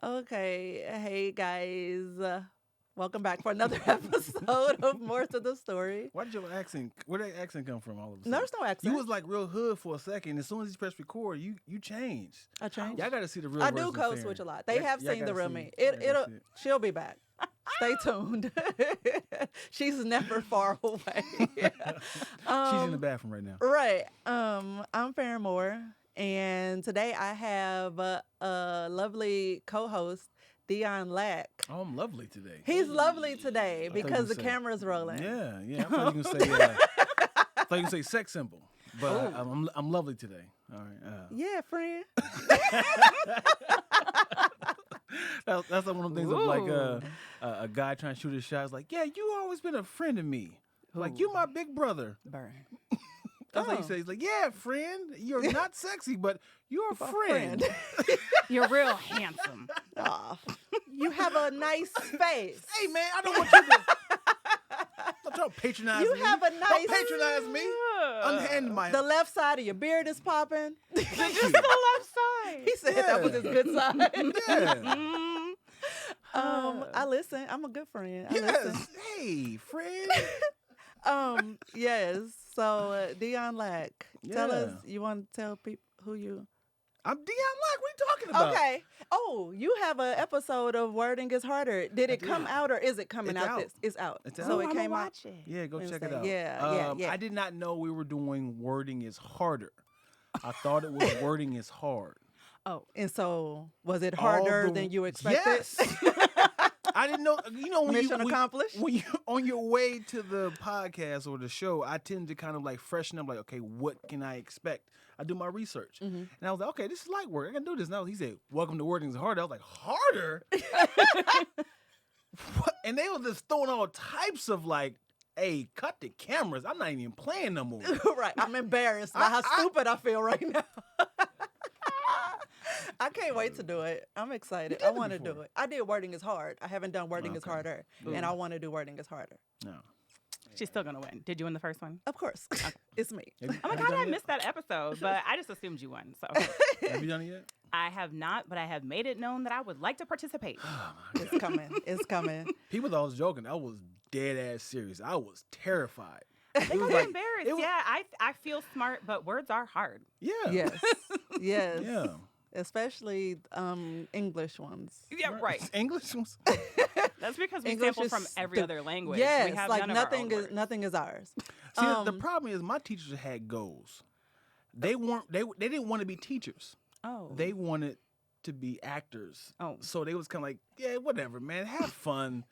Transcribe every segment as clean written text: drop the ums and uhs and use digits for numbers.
Okay, hey guys. Welcome back for another episode of More to the Story. Where did that accent come from all of a sudden? There's no accent. You was like real hood for a second. As soon as you press record, you changed. I changed. Y'all got to see the real I version do of code Farron. switch a lot. They have Y'all seen the gotta real see me. Y'all gotta It'll. see it. She'll be back. Stay tuned. She's never far away. She's in the bathroom right now. Right. I'm Farron Moore, and today I have a lovely co-host, Dion Lack. Oh, I'm lovely today. He's lovely today thought you because the said- camera's rolling. Yeah. I thought you were gonna say. I thought you say sex symbol, but I'm lovely today. All right. Yeah, friend. That's like one of the things of like a guy trying to shoot his shot. It's like, yeah, you always been a friend to me. Like you my big brother. Burn. That's how he says. He's like, yeah, friend. You're not sexy, but you're a friend. You're real handsome. Aw. You have a nice face. Hey, man, I don't want you to. Don't patronize You me. have a nice. Don't patronize me. Unhand my. The left side of your beard is popping. Just The left side. He said that was his good side. Yeah. I listen. I'm a good friend. I Yes. listen. Hey, friend. Yes. So Dion Lack, tell Yeah. us. You want to tell people who you? I'm Dion Lock. What are you talking about? Okay. Oh, you have an episode of Wording is Harder. Did it come out or is it coming It's out? out. It's out. It's So out. it came out. Watch it. Yeah, go check it Wednesday. out. Yeah. I did not know we were doing Wording is Harder. I thought it was Wording is Hard. Oh, and so was it harder than you expected? Yes. I didn't know. You know, Mission accomplished. When you on your way to the podcast or the show, I tend to kind of like freshen up. Like, okay, what can I expect? I do my research, and I was like, okay, this is light work. I can do this. Now he said, "Welcome to Wording is Harder." I was like, harder. What? And they were just throwing all types of like, hey, cut the cameras. I'm not even playing no more. Right. I'm embarrassed by how stupid I feel right now. I can't wait to do it. I'm excited. did I it want to do before. it. I did Wording is Hard. I haven't done Wording is Okay. Harder, and I want to do Wording is Harder. No. She's still gonna win. Did you win the first one? Of course. It's me. Have you- Oh my have you god, done I it missed that episode, but I just assumed you won. So yet? Have you done it yet? I have not, but I have made it known that I would like to participate. It's coming. It's coming. People thought I was joking. I was dead ass serious. I was terrified. I It think was I'm like- embarrassed. it was- Yeah, I feel smart, but words are hard. Yeah. Yes. Yes. Yeah. Especially English ones. Yeah, right. English was. That's because we English sample from is every the- other language. Yes. we have Like none of our nothing own is words. nothing is ours. See, the problem is my teachers had goals. They weren't. They didn't want to be teachers. Oh, They wanted to be actors. Oh. So they was kind of like, yeah, whatever, man, have fun.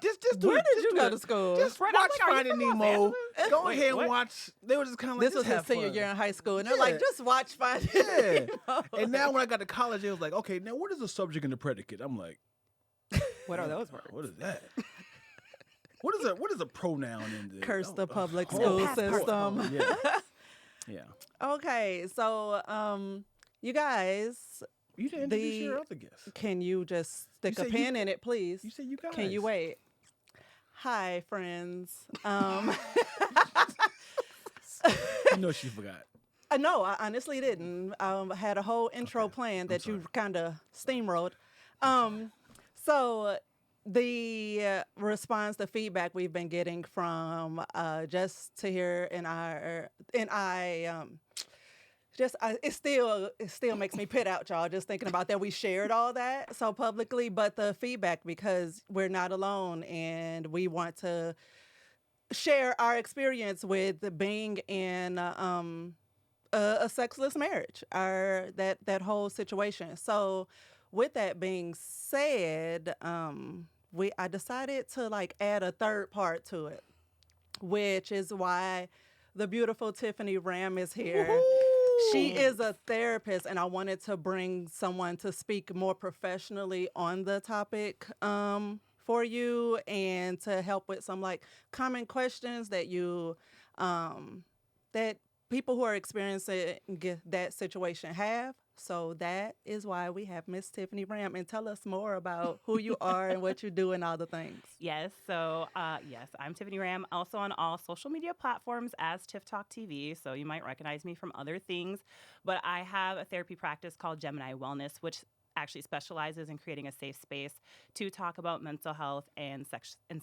Just do Where it. did Just you do go it. to school? Just Right, watch I'm like, are you Finding from Los Nemo. Angeles? Go Wait, ahead and what? watch. They were just kind of like, This was just his have senior fun. year in high school, and they're like, Yeah. just watch Finding Yeah. Nemo. And now when I got to college, it was like, okay, now what is the subject and the predicate? I'm like, what are those words? what is that? What is a pronoun in there? Curse the public oh, school past participle. system. Yeah. Yeah. Okay, so you guys, You didn't introduce your other guest. can you just stick a said pin in it, please? You said you guys. Can you wait? Hi, friends. You know she forgot. No, I honestly didn't. I had a whole intro plan that you kind of steamrolled. So the response, the feedback we've been getting from Just to Hear it still makes me pit out, y'all, just thinking about that. We shared all that so publicly, but the feedback, because we're not alone and we want to share our experience with being in a sexless marriage, that whole situation. So with that being said, I decided to like add a third part to it, which is why the beautiful Tiffany Ram is here. Woo-hoo! She is a therapist, and I wanted to bring someone to speak more professionally on the topic for you and to help with some like common questions that you that people who are experiencing that situation have. So that is why we have Miss Tiffany Ram. And tell us more about who you are and what you do and all the things. Yes. So, yes, I'm Tiffany Ram, also on all social media platforms as Tiff Talk TV. So you might recognize me from other things. But I have a therapy practice called Gemini Wellness, which actually specializes in creating a safe space to talk about mental health and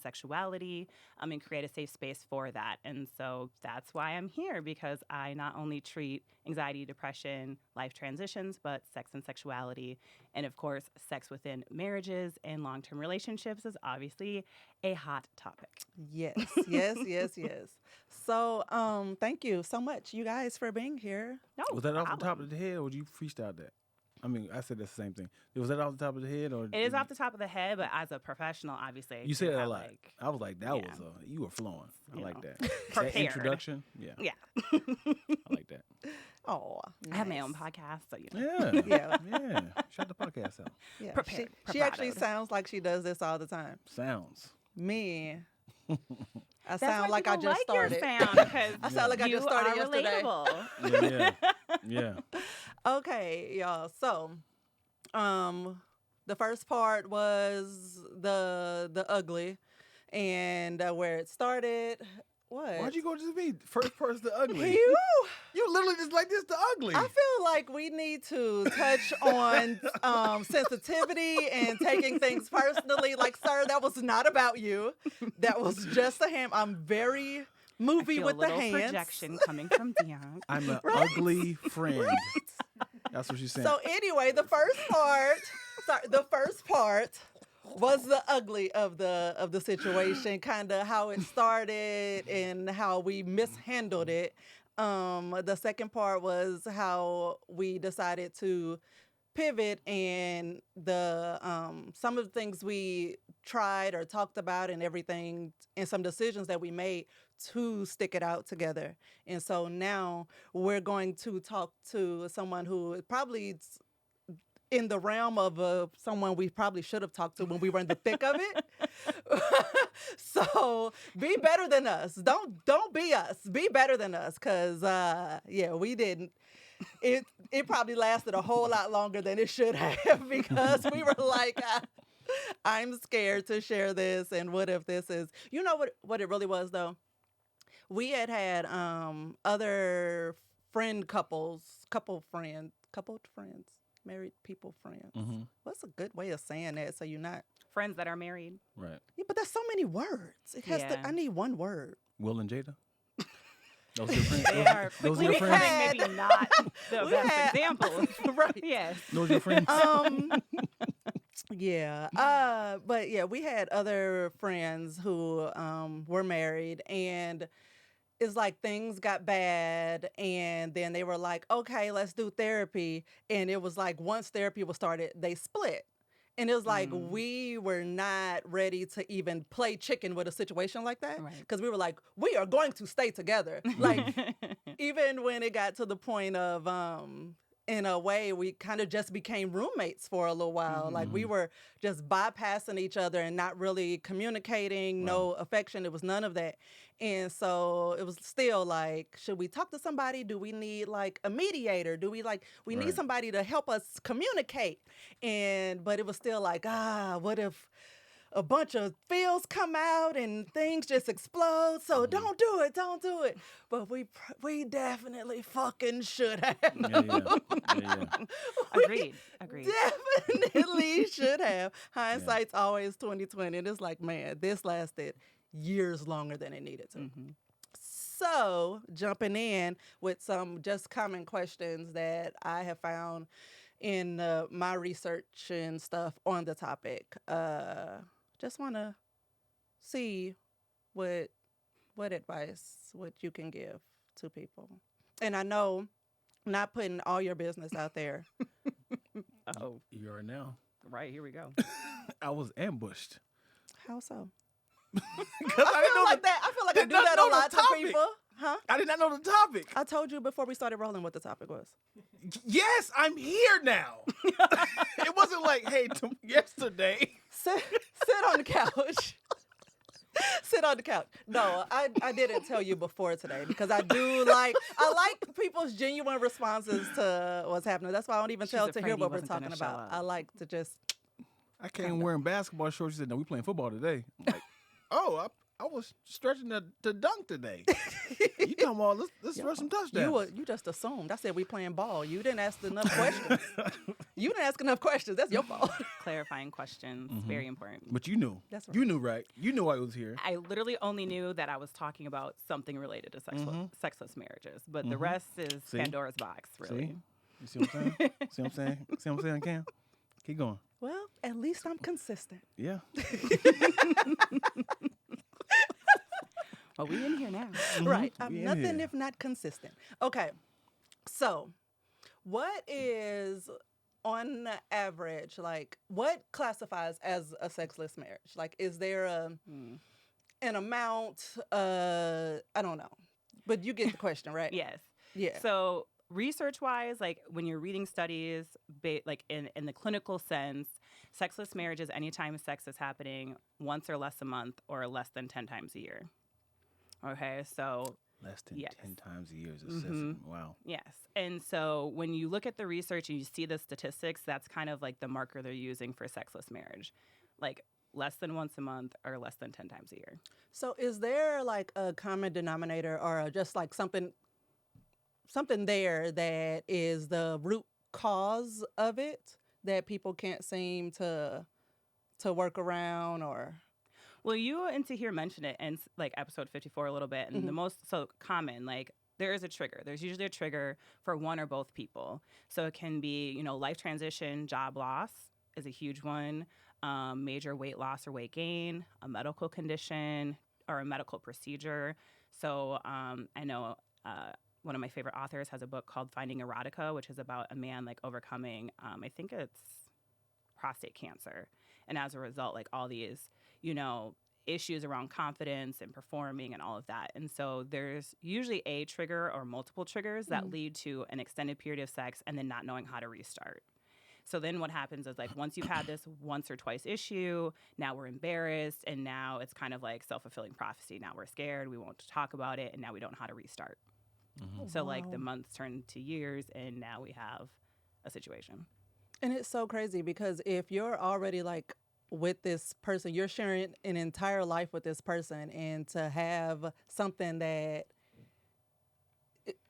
sexuality, and create a safe space for that. And so that's why I'm here, because I not only treat anxiety, depression, life transitions, but sex and sexuality. And of course, sex within marriages and long-term relationships is obviously a hot topic. Yes, yes, yes, yes. So, thank you so much, you guys, for being here. No Was that off the top problem. of the head, or did you freestyle that? I mean, I said that's the same thing. Was that off the top of the head, or It is off the top of the head, but as a professional, obviously, I you said do it a have, lot. like, I was like, that yeah. was you were flowing. I You like know, that. That prepared. introduction, yeah, yeah. I like that. Oh, I have my own nice. podcast, so you know. Yeah, Yeah. yeah. Shout the podcast out. Yeah, Prepared, she actually preparatoed. sounds like she does this all the time. Sounds. Me, I That's sound why like I people just like started. your sound, because I sound like I you just started are yesterday. relatable. Yeah. Okay, y'all. So, the first part was the ugly, and where it started. What? Why'd you go to me? First person the ugly. You? You literally just like this the ugly. I feel like we need to touch on sensitivity and taking things personally. Like, sir, that was not about you. That was just a hand. I'm very movie Feel with a the little hands. projection coming from Dion. I'm an ugly friend. That's what she's saying. So anyway, the first part was the ugly of the situation, kind of how it started and how we mishandled it. The second part was how we decided to pivot, and the some of the things we tried or talked about and everything, and some decisions that we made to stick it out together. And so now we're going to talk to someone who probably in the realm of someone we probably should have talked to when we were in the thick of it. So be better than us. Don't be us. Be better than us, because yeah, we didn't. It probably lasted a whole lot longer than it should have, because we were like, I'm scared to share this, and what if this is, you know what it really was though? We had other coupled friends, married people friends. Mhm. What's a good way of saying that so you're not? Friends that are married. Right. Yeah, but there's so many words. It has Yeah. to. I need one word. Will and Jada. Those are your friends. They are Those are quickly your friends. becoming maybe not the We best had- examples. Right. Yes. Those are your friends. Yeah. But yeah, we had other friends who were married, and it's like things got bad, and then they were like, okay, let's do therapy. And it was like once therapy was started, they split. And it was like we were not ready to even play chicken with a situation like that, Right. because we were like, we are going to stay together. Like even when it got to the point of in a way, we kind of just became roommates for a little while. Like we were just bypassing each other and not really communicating, no affection. It was none of that. And so it was still like, should we talk to somebody? Do we need like a mediator? Do we we need Right. somebody to help us communicate? But it was still like, what if a bunch of feels come out and things just explode? So don't do it. But we definitely fucking should have. Yeah. Agreed. Definitely should have. Hindsight's always 20/20. And it's like, man, this lasted years longer than it needed to. So jumping in with some just common questions that I have found in my research and stuff on the topic. Just want to see what advice what you can give to people. And I know, not putting all your business out there. Oh, You are now. right. Here we go. I was ambushed. How so? Because I feel like that. I feel like I did do not that know a the lot to topic. people. Huh? I did not know the topic. I told you before we started rolling what the topic was. Yes, I'm here now. It wasn't like, hey, yesterday. Sit on the couch. Sit on the couch. No, I didn't tell you before today, because I like people's genuine responses to what's happening. That's why I don't even She's tell to hear afraid he what we're wasn't gonna talking show about. up. I like to just I came wearing basketball shorts. She said, no, we playing football today. I'm like, oh, I was stretching to dunk today. You talking about let's rush some touchdowns. You just assumed. I said we playing ball. You didn't ask enough questions. You didn't ask enough questions. That's your fault. Clarifying questions, very important. But you knew. That's right. You knew, right? You knew I was here. I literally only knew that I was talking about something related to sexless marriages, but the rest is Pandora's box, really. See? You see what I'm saying? See what I'm saying? See what I'm saying, Cam? Keep going. Well, at least I'm consistent. Yeah. Well, we in here now. Right. I'm We in nothing here. if not consistent. Okay. So, what is on the average, like, what classifies as a sexless marriage? Like, is there an amount? I don't know. But you get the question, right? Yes. Yeah. So research-wise, like when you're reading studies, like in the clinical sense, sexless marriage is anytime sex is happening once or less a month or less than 10 times a year. Okay, so Less than yes. 10 times a year is excessive. Wow. yes. And so when you look at the research and you see the statistics, that's kind of like the marker they're using for sexless marriage. Like less than once a month or less than 10 times a year. So, is there like a common denominator or just like something there that is the root cause of it that people can't seem to work around or? Well, you and Tahir mentioned it in like episode 54 a little bit, and the most so common, like there is a trigger. There's usually a trigger for one or both people. So it can be, you know, life transition, job loss is a huge one, major weight loss or weight gain, a medical condition or a medical procedure. So I know one of my favorite authors has a book called Finding Erotica, which is about a man like overcoming, I think it's prostate cancer. And as a result, like all these, you know, issues around confidence and performing and all of that. And so there's usually a trigger or multiple triggers that lead to an extended period of sex and then not knowing how to restart. So then what happens is like once you've had this once or twice issue, now we're embarrassed and now it's kind of like self-fulfilling prophecy. Now we're scared, we won't talk about it, and now we don't know how to restart. So like the months turn to years and now we have a situation. And it's so crazy because if you're already like with this person, you're sharing an entire life with this person, and to have something that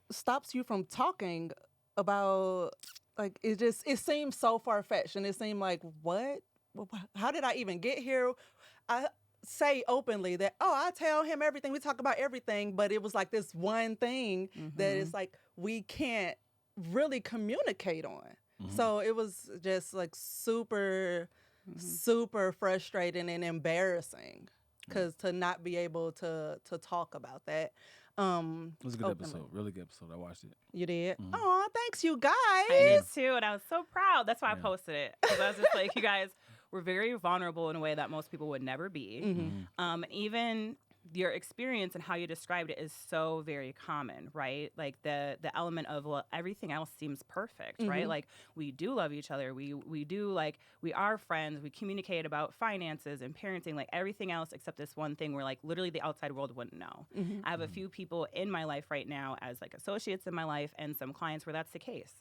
stops you from talking about, like, it seems so far-fetched, and it seemed like, what? How did I even get here? I say openly that, I tell him everything, we talk about everything, but it was like this one thing that it's like we can't really communicate on. So it was just like super frustrating and embarrassing because to not be able to talk about that. It was a good episode. Really good episode. I watched it. You did? Oh, thanks, you guys. I did too, and I was so proud. That's why I posted it. Because I was just like, you guys were very vulnerable in a way that most people would never be. Even your experience and how you described it is so very common, right? Like the element of, well, everything else seems perfect, right? Like we do love each other. We do, like, we are friends. We communicate about finances and parenting, like everything else except this one thing where like literally the outside world wouldn't know. I have a few people in my life right now as like associates in my life and some clients where that's the case.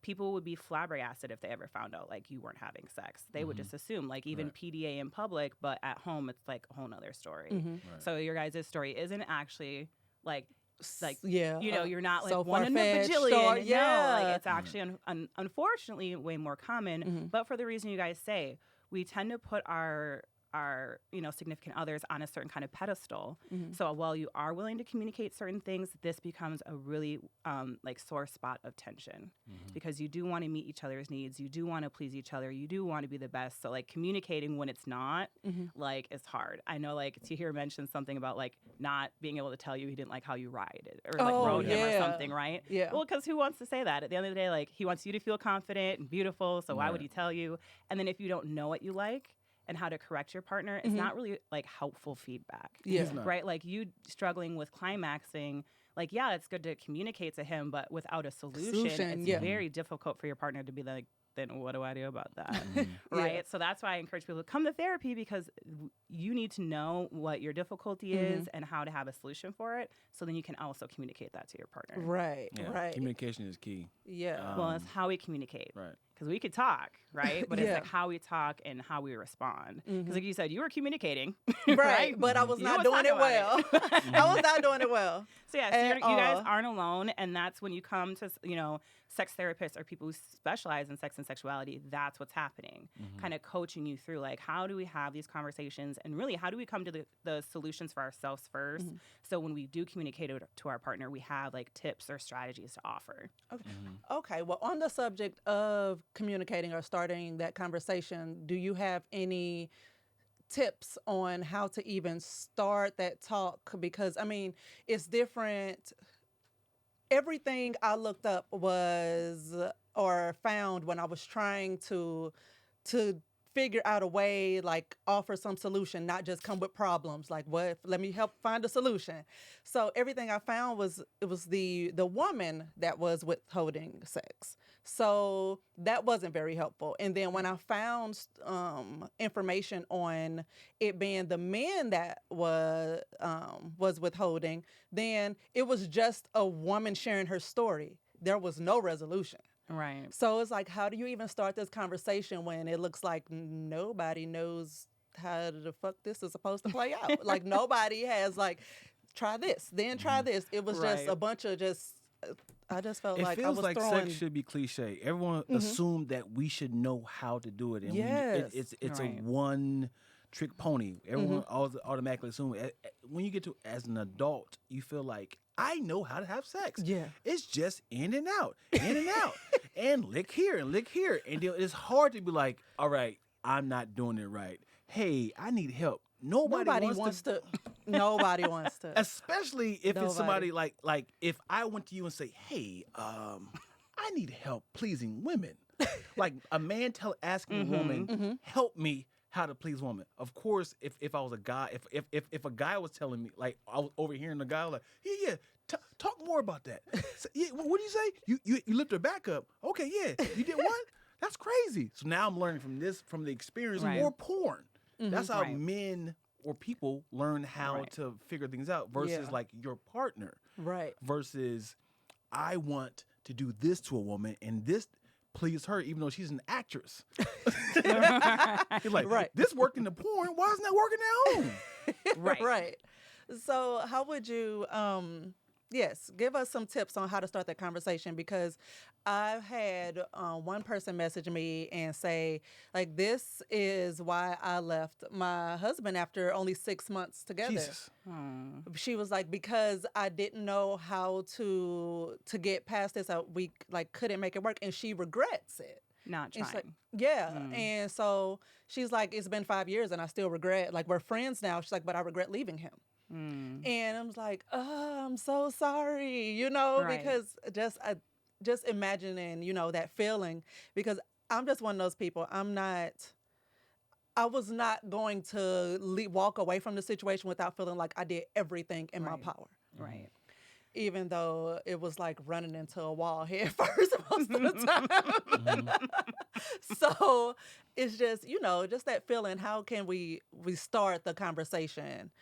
People would be flabbergasted if they ever found out like you weren't having sex. They would just assume, like, even PDA in public, but at home it's like a whole nother story. So your guys' story isn't actually like you know, you're not like so one in a far-fetched bajillion. or- No, like it's actually unfortunately way more common. But for the reason you guys say, we tend to put our you know, significant others on a certain kind of pedestal. So while you are willing to communicate certain things, this becomes a really like sore spot of tension because you do want to meet each other's needs, you do want to please each other, you do want to be the best. So like communicating when it's not like it's hard. I know like Tahir mentioned something about like not being able to tell you he didn't like how you ride it or like rode him or something, right? Yeah. Well, because who wants to say that? At the end of the day, like he wants you to feel confident and beautiful. So why would he tell you? And then if you don't know what you like and how to correct your partner, it's not really like helpful feedback. Yeah. Right? Like you struggling with climaxing, like, yeah, it's good to communicate to him, but without a solution, it's very difficult for your partner to be like, then what do I do about that? Right? So that's why I encourage people to come to therapy because you need to know what your difficulty is and how to have a solution for it, so then you can also communicate that to your partner. Right, Yeah, right. communication is key. Yeah. Well, it's how we communicate. Right. Because we could talk, right? But it's Yeah. like how we talk and how we respond. Because like you said, you were communicating, Right, but I was You not was doing it talking well. about it. I was not doing it well. So yeah, so you guys aren't alone, and that's when you come to, sex therapists or people who specialize in sex and sexuality. That's what's happening, kind of coaching you through like, how do we have these conversations, and really how do we come to the solutions for ourselves first, so when we do communicate it to our partner, we have like tips or strategies to offer. Okay. Okay. Well, on the subject of communicating or starting that conversation, do you have any tips on how to even start that talk? Because I mean, it's different. Everything I looked up was or found when I was trying to figure out a way, like offer some solution, not just come with problems. Like, what? Let me help find a solution. So everything I found was the woman that was withholding sex. So that wasn't very helpful. And then when I found information on it being the men that was withholding, then it was just a woman sharing her story. There was no resolution. Right. So it's like, how do you even start this conversation when it looks like nobody knows how the fuck this is supposed to play out? Like nobody has like, try this, then try this. It was just a bunch of I just felt like I was feels like throwing. sex should be cliche. Everyone assumed that we should know how to do it, and Yes. it's Right. a one-trick pony. Everyone automatically assumes. When you get to as an adult, you feel like I know how to have sex. Yeah. It's just in and out, and lick here and lick here, and it's hard to be like, all right, I'm not doing it right. Hey, I need help. Nobody wants to. Nobody wants to. Especially if it's somebody Nobody. like if I went to you and say, "Hey, I need help pleasing women," like a man asking a woman, "Help me how to please women." Of course, if I was a guy, if a guy was telling me, like I was overhearing a guy like, "Yeah, talk more about that." So, yeah, what do you say? You lift her back up. Okay, yeah, you did what? That's crazy. So now I'm learning from the experience Right. more porn. That's how Right. men or people learn how Right. to figure things out versus Yeah. like your partner Right. versus I want to do this to a woman and this please her even though she's an actress. He's like, Right. this worked in the porn, why isn't that working at home? Right. Right. So how would you yes, give us some tips on how to start that conversation, because I've had one person message me and say, like, this is why I left my husband after only 6 months together. Jesus. She was like, because I didn't know how to get past this. We like couldn't make it work, and she regrets it. Not And she's trying. like, yeah. And so she's like, it's been 5 years and I still regret, like, we're friends now. She's like, but I regret leaving him. And I'm like, oh, I'm so sorry, Right. because just imagining, that feeling, because I'm just one of those people. I was not going to walk away from the situation without feeling like I did everything in my Right. power. Right. Even though it was like running into a wall head first most of the time. So it's just, just that feeling. How can we start the conversation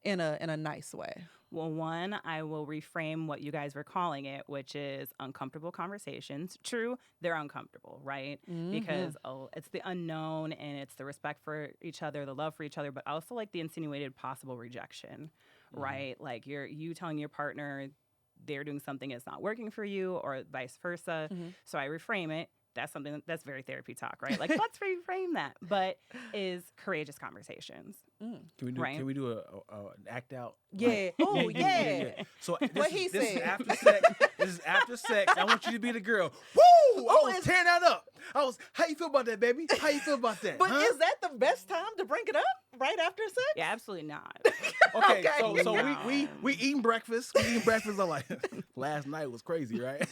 in a nice way? Well, one, I will reframe what you guys were calling it, which is uncomfortable conversations. True, they're uncomfortable, right? Because it's the unknown and it's the respect for each other, the love for each other, but also like the insinuated possible rejection, right? Like you telling your partner they're doing something that's not working for you or vice versa. So I reframe it. That's something that's very therapy talk, right? Like, let's reframe that. But is courageous conversations. Can we do an act out? Yeah. Oh, yeah. So What he this is said. after sex. This is after sex. I want you to be the girl. Woo! I was tearing that up. How you feel about that, baby? How you feel about that? But huh? is that the best time to bring it up? Right after sex? Yeah, absolutely not. Okay, Okay. so No. we eating breakfast. We eating breakfast. I'm like, last night was crazy, right?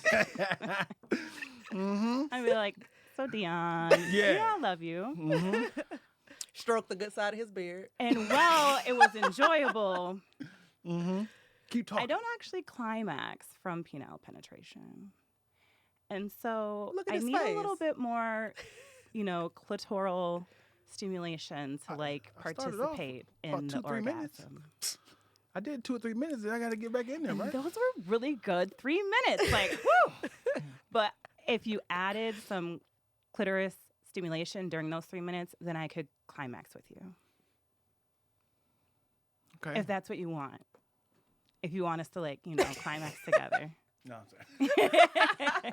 I'd be like, so Dion, Yeah. I love you. Stroke the good side of his beard. And while it was enjoyable, Keep talking. I don't actually climax from penile penetration. And so Look at I his need a little face. bit more, clitoral stimulation to like I started off participate about in the 2-3 minutes. orgasm? I did 2 or 3 minutes, and I got to get back in there, right? Those were really good 3 minutes. Like, whoo! But if you added some clitoris stimulation during those 3 minutes, then I could climax with you. Okay. If that's what you want. If you want us to, like, climax together. No, I'm sorry.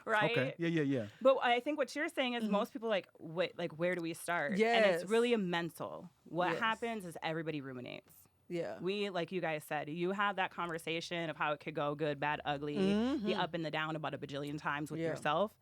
Right? Okay. Yeah. But I think what you're saying is most people where do we start? And Yes. it's really a mental. What Yes. happens is everybody ruminates. Yeah. We, like you guys said, you have that conversation of how it could go good, bad, ugly, the up and the down about a bajillion times with Yeah. yourself.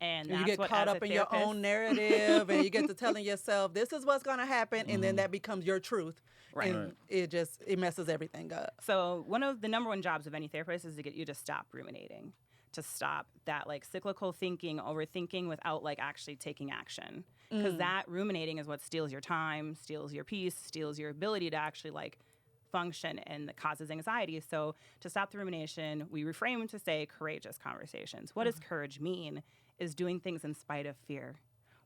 And that's you get what, caught as a up in your therapist- own narrative, and you get to telling yourself, this is what's going to happen, and then that becomes your truth. Right. And it messes everything up. So one of the number one jobs of any therapist is to get you to stop ruminating, to stop that like cyclical thinking, overthinking without like actually taking action. Because that ruminating is what steals your time, steals your peace, steals your ability to actually like function, and that causes anxiety. So to stop the rumination, we reframe to say courageous conversations. What does courage mean? Is doing things in spite of fear.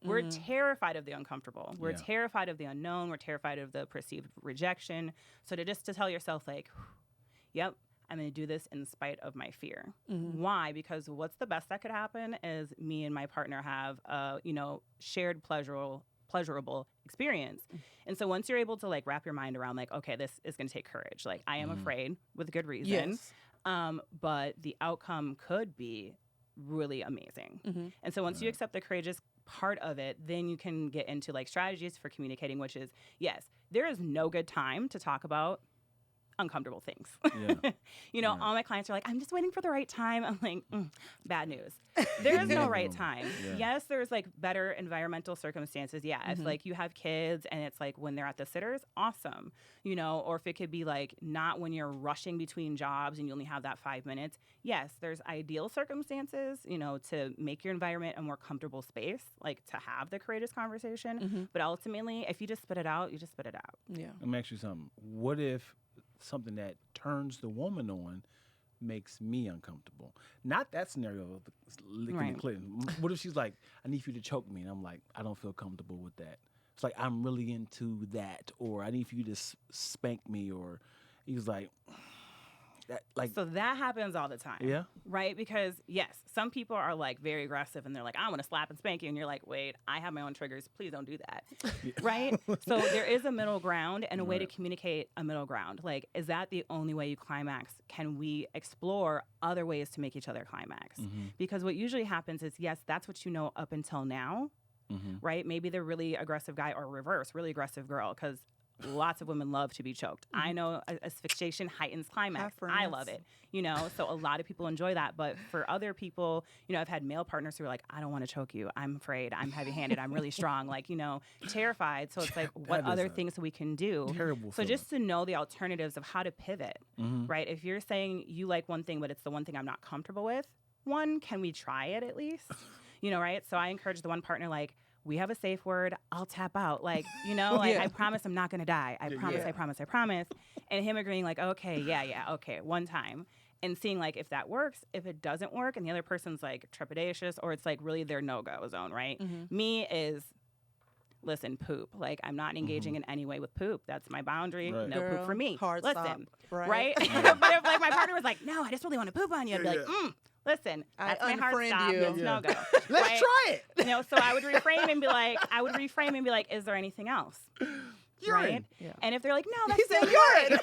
We're terrified of the uncomfortable. We're terrified of the unknown. We're terrified of the perceived rejection. So to tell yourself like, yep, I'm going to do this in spite of my fear. Why? Because what's the best that could happen is me and my partner have a, shared pleasurable experience. And so once you're able to like wrap your mind around like, okay, this is going to take courage. Like I am afraid with good reason. Yes. But the outcome could be really amazing. And so once you accept the courageous part of it, then you can get into like strategies for communicating, which is, yes, there is no good time to talk about uncomfortable things. Yeah. All my clients are like, I'm just waiting for the right time. I'm like, bad news. There is no right time. Yeah. Yes, there's like better environmental circumstances. Yeah, if like you have kids and it's like when they're at the sitters, awesome. Or if it could be like not when you're rushing between jobs and you only have that 5 minutes. Yes, there's ideal circumstances, to make your environment a more comfortable space, like to have the courageous conversation. But ultimately, if you just spit it out, you just spit it out. Yeah. Let me ask you something. What if something that turns the woman on makes me uncomfortable? Not that scenario of licking Right. the clit. What if she's like, I need for you to choke me? And I'm like, I don't feel comfortable with that. It's like, I'm really into that. Or I need for you to spank me. Or he's like, that, like, So that happens all the time. yeah. Right? Because, yes, some people are like very aggressive and they're like, I want to slap and spank you. And you're like, wait, I have my own triggers. Please don't do that. Right? So there is a middle ground and a way to communicate a middle ground. Like, is that the only way you climax? Can we explore other ways to make each other climax? Because what usually happens is, yes, that's what you know up until now. Right? Maybe the really aggressive guy or reverse, really aggressive girl. Because lots of women love to be choked. I know asphyxiation heightens climax. I love it, so a lot of people enjoy that. But for other people, I've had male partners who are like, I don't want to choke you. I'm afraid. I'm heavy-handed. I'm really strong, like, terrified. So it's like, what That is other a things we can do? terrible So feeling. just to know the alternatives of how to pivot, right? If you're saying you like one thing, but it's the one thing I'm not comfortable with, can we try it at least? Right? So I encourage the one partner, like, we have a safe word. I'll tap out. Like, I promise I'm not going to die. I promise. And him agreeing like, okay, okay, one time. And seeing like if that works, if it doesn't work, and the other person's like trepidatious or it's like really their no-go zone, right? Me is, listen, poop. Like, I'm not engaging in any way with poop. That's my boundary. Right. No poop for me. Hard listen, stop. right? But if like my partner was like, no, I just really want to poop on you, I'd be like, listen, I that's my hard unfriend stop. you. That's no go. Let's try it. So I would reframe and be like, is there anything else? Urine. Right? Yeah. And if they're like, no, that's the only urine.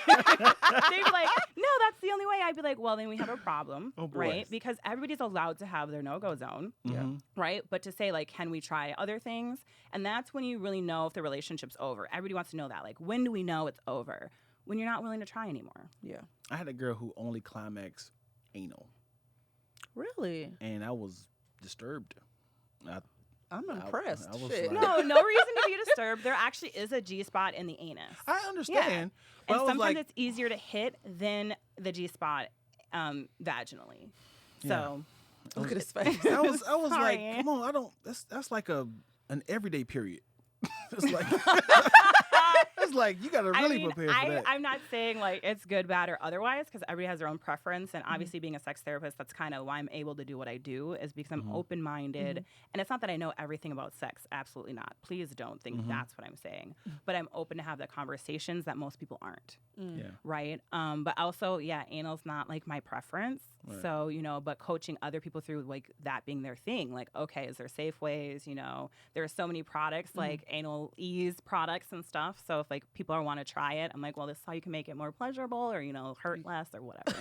they'd be like, no, that's the only way. I'd be like, well, then we have a problem, Oh, boy. right? Because everybody's allowed to have their no-go zone, right? But to say like, can we try other things? And that's when you really know if the relationship's over. Everybody wants to know that. Like, when do we know it's over? When you're not willing to try anymore. Yeah. I had a girl who only climaxed anal, Really? and I was disturbed. I'm impressed. I was Shit. like- No reason to be disturbed. There actually is a G spot in the anus. I understand. But And I was sometimes like, it's easier to hit than the G spot vaginally. So Look at his face. I was Sorry. like, come on, I don't. That's like an everyday period. It's like it's like you got to really prepare for that. I'm not saying like it's good, bad, or otherwise, because everybody has their own preference. And obviously, being a sex therapist, that's kind of why I'm able to do what I do, is because I'm open-minded. And it's not that I know everything about sex. Absolutely not. Please don't think that's what I'm saying. But I'm open to have the conversations that most people aren't. Yeah. Right. But also, anal's not like my preference. Right. So, but coaching other people through like that being their thing, like, okay, is there safe ways? There are so many products like anal ease products and stuff. So if like people want to try it, I'm like, well, this is how you can make it more pleasurable, or, hurt less or whatever.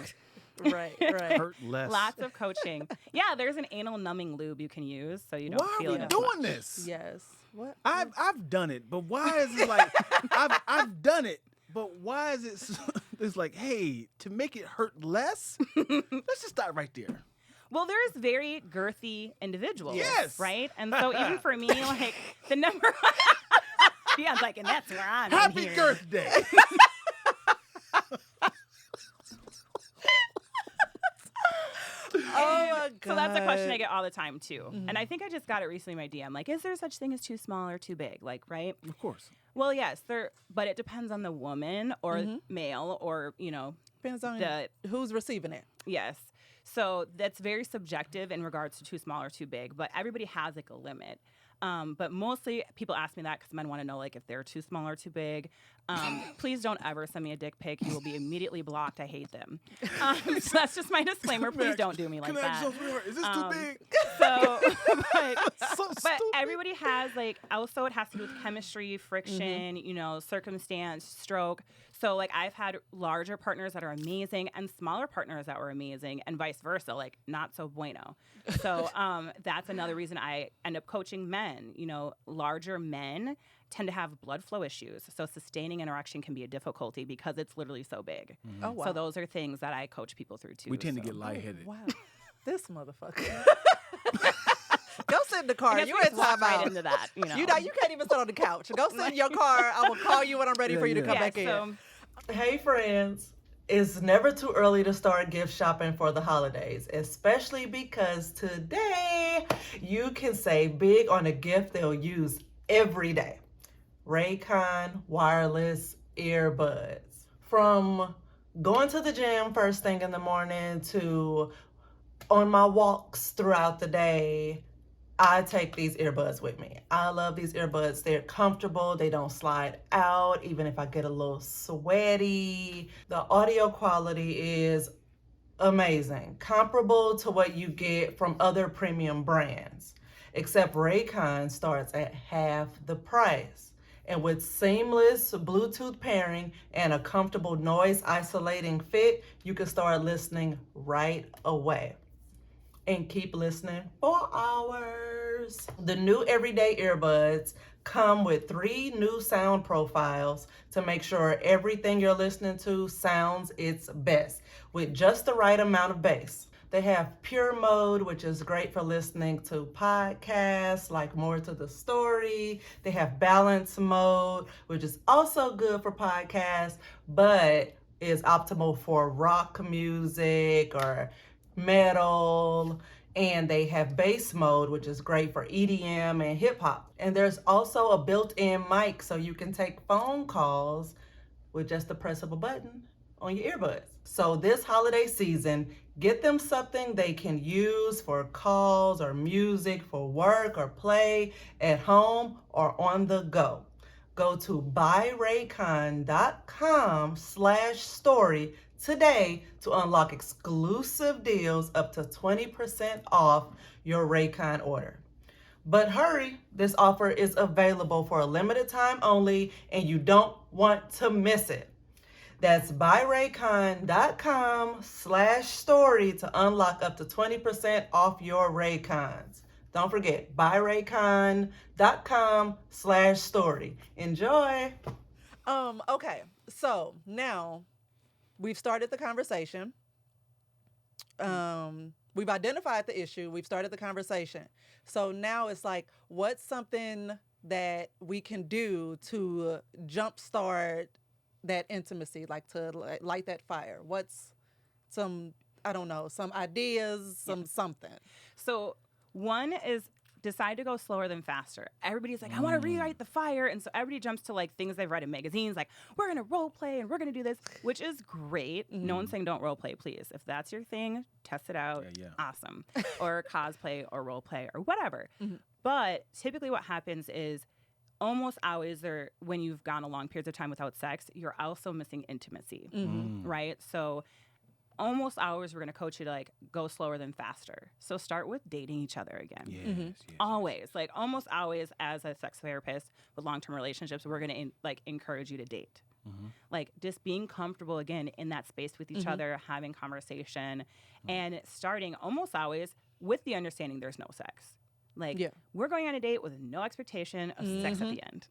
Right. Hurt less. Lots of coaching. Yeah, there's an anal numbing lube you can use, so you don't Why feel are it we as doing much. this? Yes. What? I've done it, but why is it like I've done it, but why is it it's like, hey, to make it hurt less? Let's just start right there. Well, there's very girthy individuals, Yes. right? And so even for me, like the number Dion's like, and that's where I'm in Happy here. Girth Day. Oh my God. So that's a question I get all the time too. And I think I just got it recently in my DM. Like, is there such thing as too small or too big? Like, right? Of course. Well, yes, but it depends on the woman or male or, Depends on the who's receiving it. yes. So that's very subjective in regards to too small or too big, but everybody has like a limit. But mostly people ask me that because men want to know like if they're too small or too big. Please don't ever send me a dick pic. You will be immediately blocked. I hate them. So that's just my disclaimer. Please don't do me like that. Is this too big? So, but So stupid. everybody has like, also it has to do with chemistry, friction, circumstance, stroke. So like I've had larger partners that are amazing and smaller partners that were amazing and vice versa, like not so bueno. So that's another reason I end up coaching men. Larger men tend to have blood flow issues. So sustaining an erection can be a difficulty because it's literally so big. Oh, wow. So those are things that I coach people through too. We tend to so. get lightheaded. Wow. This motherfucker. Go sit in the I car. guess You're we in just walk timeout. right into that. You can't even sit on the couch. Go sit in your car. I will call you when I'm ready for you to come back in. Hey friends, it's never too early to start gift shopping for the holidays, especially because today you can save big on a gift they'll use every day. Raycon wireless earbuds. From going to the gym first thing in the morning to on my walks throughout the day, I take these earbuds with me. I love these earbuds. They're comfortable. They don't slide out, even if I get a little sweaty. The audio quality is amazing, comparable to what you get from other premium brands, except Raycon starts at half the price. And with seamless Bluetooth pairing and a comfortable noise isolating fit, you can start listening right away and keep listening for hours. The new everyday earbuds come with 3 new sound profiles to make sure everything you're listening to sounds its best with just the right amount of bass. They have pure mode, which is great for listening to podcasts like More to the Story. They have balance mode, which is also good for podcasts, but is optimal for rock music or metal. And they have bass mode, which is great for EDM and hip hop. And there's also a built-in mic so you can take phone calls with just the press of a button on your earbuds. So this holiday season, get them something they can use for calls or music for work or play at home or on the go. Go to buyraycon.com/story today to unlock exclusive deals up to 20% off your Raycon order. But hurry, this offer is available for a limited time only and you don't want to miss it. That's buyraycon.com/story to unlock up to 20% off your Raycons. Don't forget, buyraycon.com/story. Enjoy. Okay. So now we've started the conversation. We've identified the issue. We've started the conversation. So now it's like, what's something that we can do to jumpstart that intimacy, like to light that fire? What's some ideas, something? So one is decide to go slower than faster. Everybody's like, I want to rewrite the fire. And so everybody jumps to like things they've read in magazines, like, we're going to role play and we're going to do this, which is great. No one's saying don't role play, please. If that's your thing, test it out. Awesome. Or cosplay or role play or whatever. But typically what happens is almost always, or when you've gone a long period of time without sex, you're also missing intimacy, right? So almost always we're going to coach you to like go slower than faster. So start with dating each other again. Yes, Always, like almost always, as a sex therapist with long-term relationships, we're going to like encourage you to date. Like just being comfortable again in that space with each other, having conversation, and starting almost always with the understanding there's no sex. Like we're going on a date with no expectation of sex at the end.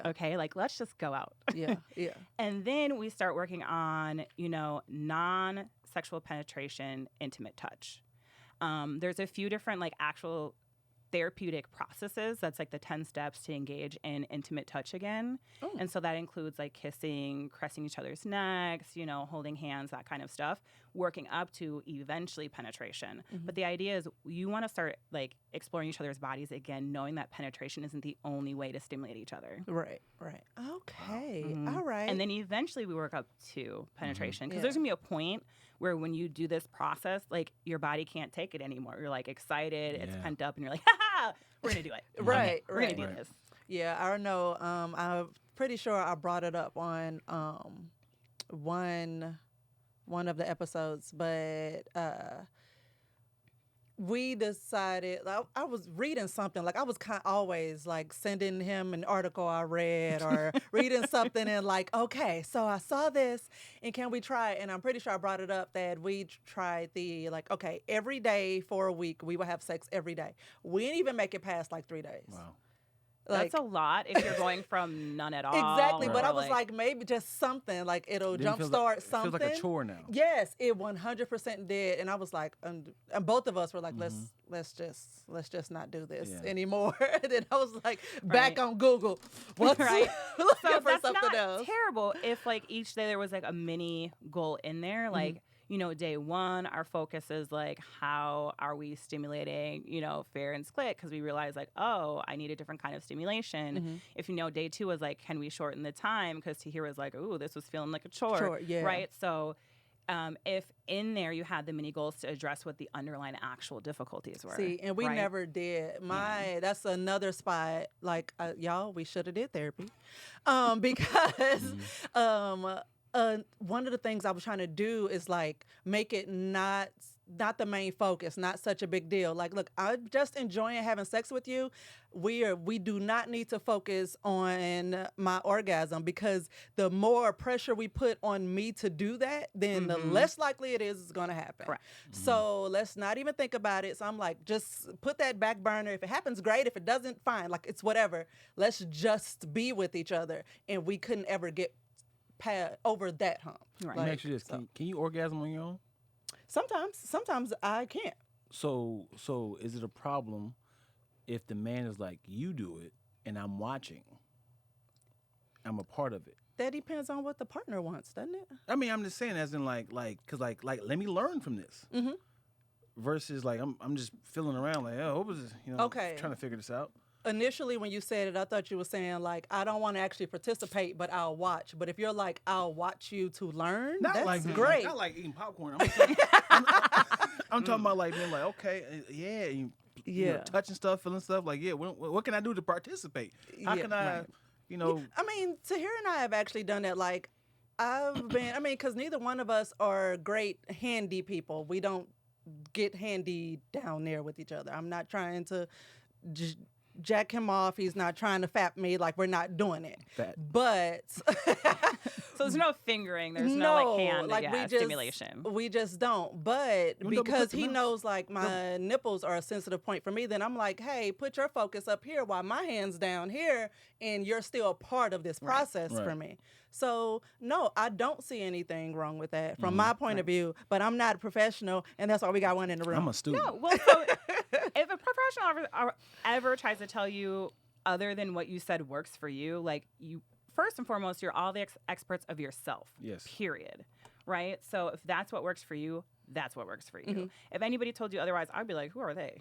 Okay, like let's just go out. And then we start working on, you know, non-sexual penetration, intimate touch. There's a few different like actual therapeutic processes. That's like the 10 steps to engage in intimate touch again. And so that includes like kissing, caressing each other's necks, you know, holding hands, that kind of stuff, working up to eventually penetration. But the idea is you want to start like exploring each other's bodies again, knowing that penetration isn't the only way to stimulate each other. Right. Okay. All right. And then eventually we work up to penetration, because there's going to be a point where when you do this process, like your body can't take it anymore. You're like excited, it's pent up, and you're like, ha, we're going to do it. Right. We're going to do this. Yeah, I don't know. I'm pretty sure I brought it up on one of the episodes, but we decided, I was reading something, like I was always like sending him an article I read or reading something and like, okay, so I saw this and can we try it? And I'm pretty sure I brought it up that we tried the like, okay, every day for a week, we would have sex every day. We didn't even make it past like 3 days. Wow. That's a lot if you're going from none at all. Exactly, but I was like, maybe just something, like it'll jumpstart something. It feels like a chore now. Yes, it 100% did, and I was like, and both of us were like, let's just not do this anymore. And then I was like, back on Google, what's right? looking So for that's something not else. terrible if like each day there was like a mini goal in there, like. You know, day one, our focus is like, how are we stimulating, you know, fair and split? Because we realize like, oh, I need a different kind of stimulation. If you know, day two was like, can we shorten the time? Because Tahir was like, ooh, this was feeling like a chore. Right? So if in there you had the mini goals to address what the underlying actual difficulties were. See, and we never did. That's another spot, like, y'all, we should have did therapy. Because one of the things I was trying to do is like make it not the main focus, not such a big deal. Like, look, I'm just enjoying having sex with you. We do not need to focus on my orgasm, because the more pressure we put on me to do that, then the less likely it is it's going to happen. Correct. So let's not even think about it. So I'm like, just put that back burner. If it happens, great. If it doesn't, fine. Like, it's whatever. Let's just be with each other. And we couldn't ever get over that hump. Right. Let me ask you this: can you orgasm on your own? Sometimes I can't. So is it a problem if the man is like, you do it and I'm watching? I'm a part of it. That depends on what the partner wants, doesn't it? I mean, I'm just saying, as in like, cause like, let me learn from this. Versus like, I'm just feeling around like, oh, what was this? You know, trying to figure this out. Initially, when you said it, I thought you were saying, like, I don't want to actually participate, but I'll watch. But if you're like, I'll watch you to learn, that's great. Not like eating popcorn. I'm talking about like being like, okay, you know, touching stuff, feeling stuff. Like, what can I do to participate? How can I, you know? I mean, Tahir and I have actually done that. Like, because neither one of us are great handy people. We don't get handy down there with each other. I'm not trying to jack him off. He's not trying to fap me. Like, we're not doing it. But so there's no fingering. There's no like hand stimulation. We just don't. But because he knows like my nipples are a sensitive point for me, then I'm like, hey, put your focus up here while my hand's down here, and you're still a part of this process for me. So no, I don't see anything wrong with that from my point of view. But I'm not a professional, and that's why we got one in the room. I'm a student. No, well, so if a professional ever tries to tell you other than what you said works for you, like, you first and foremost, you're all the experts of yourself. Yes. Period. Right? So if that's what works for you, that's what works for you. If anybody told you otherwise, I'd be like, who are they?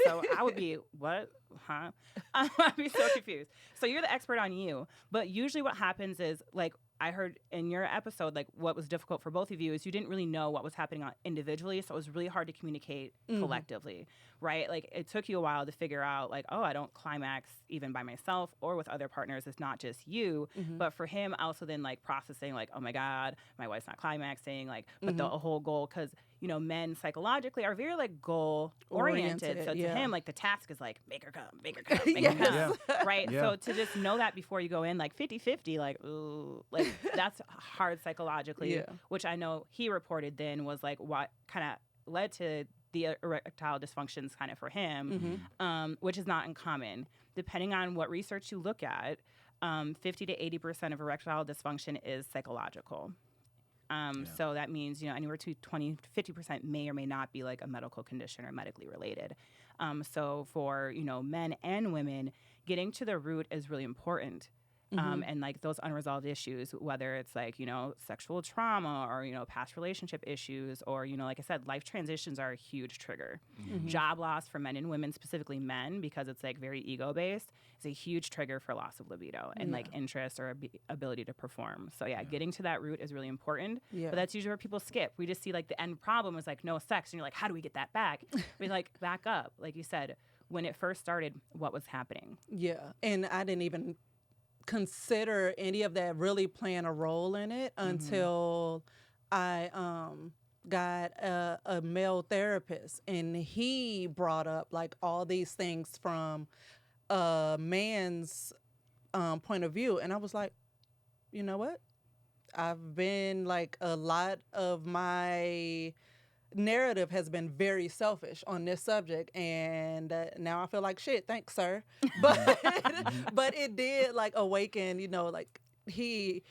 So I would be, what? Huh? I'd be so confused. So you're the expert on you. But usually what happens is, like, I heard in your episode, like, what was difficult for both of you is you didn't really know what was happening individually, so it was really hard to communicate collectively, right? Like, it took you a while to figure out, like, oh, I don't climax even by myself or with other partners. It's not just you. But for him, also then, like, processing, like, oh, my God, my wife's not climaxing, like, but the whole goal, because, you know, men psychologically are very, like, goal-oriented. So to him, like, the task is, like, make her come, make her come, make her come, right? Yeah. So to just know that before you go in, like, 50-50, like, ooh, like, that's hard psychologically, which I know he reported then was like what kind of led to the erectile dysfunctions kind of for him, which is not uncommon. Depending on what research you look at, 50 to 80% of erectile dysfunction is psychological. So that means, you know, anywhere to 20 to 50% may or may not be like a medical condition or medically related. So for, you know, men and women, getting to the root is really important. And like those unresolved issues, whether it's like, you know, sexual trauma or, you know, past relationship issues or, you know, like I said, life transitions are a huge trigger. Job loss for men and women, specifically men, because it's like very ego based, is a huge trigger for loss of libido and like interest or ability to perform. So getting to that root is really important. But that's usually where people skip. We just see like the end problem is like no sex. And you're like, how do we get that back? We like back up. Like you said, when it first started, what was happening? Yeah. And I didn't even consider any of that really playing a role in it until I got a male therapist, and he brought up like all these things from a man's point of view, and I was like, you know what? I've been like a lot of my narrative has been very selfish on this subject, and now I feel like shit. Thanks, sir. But but it did like awaken, you know, like he,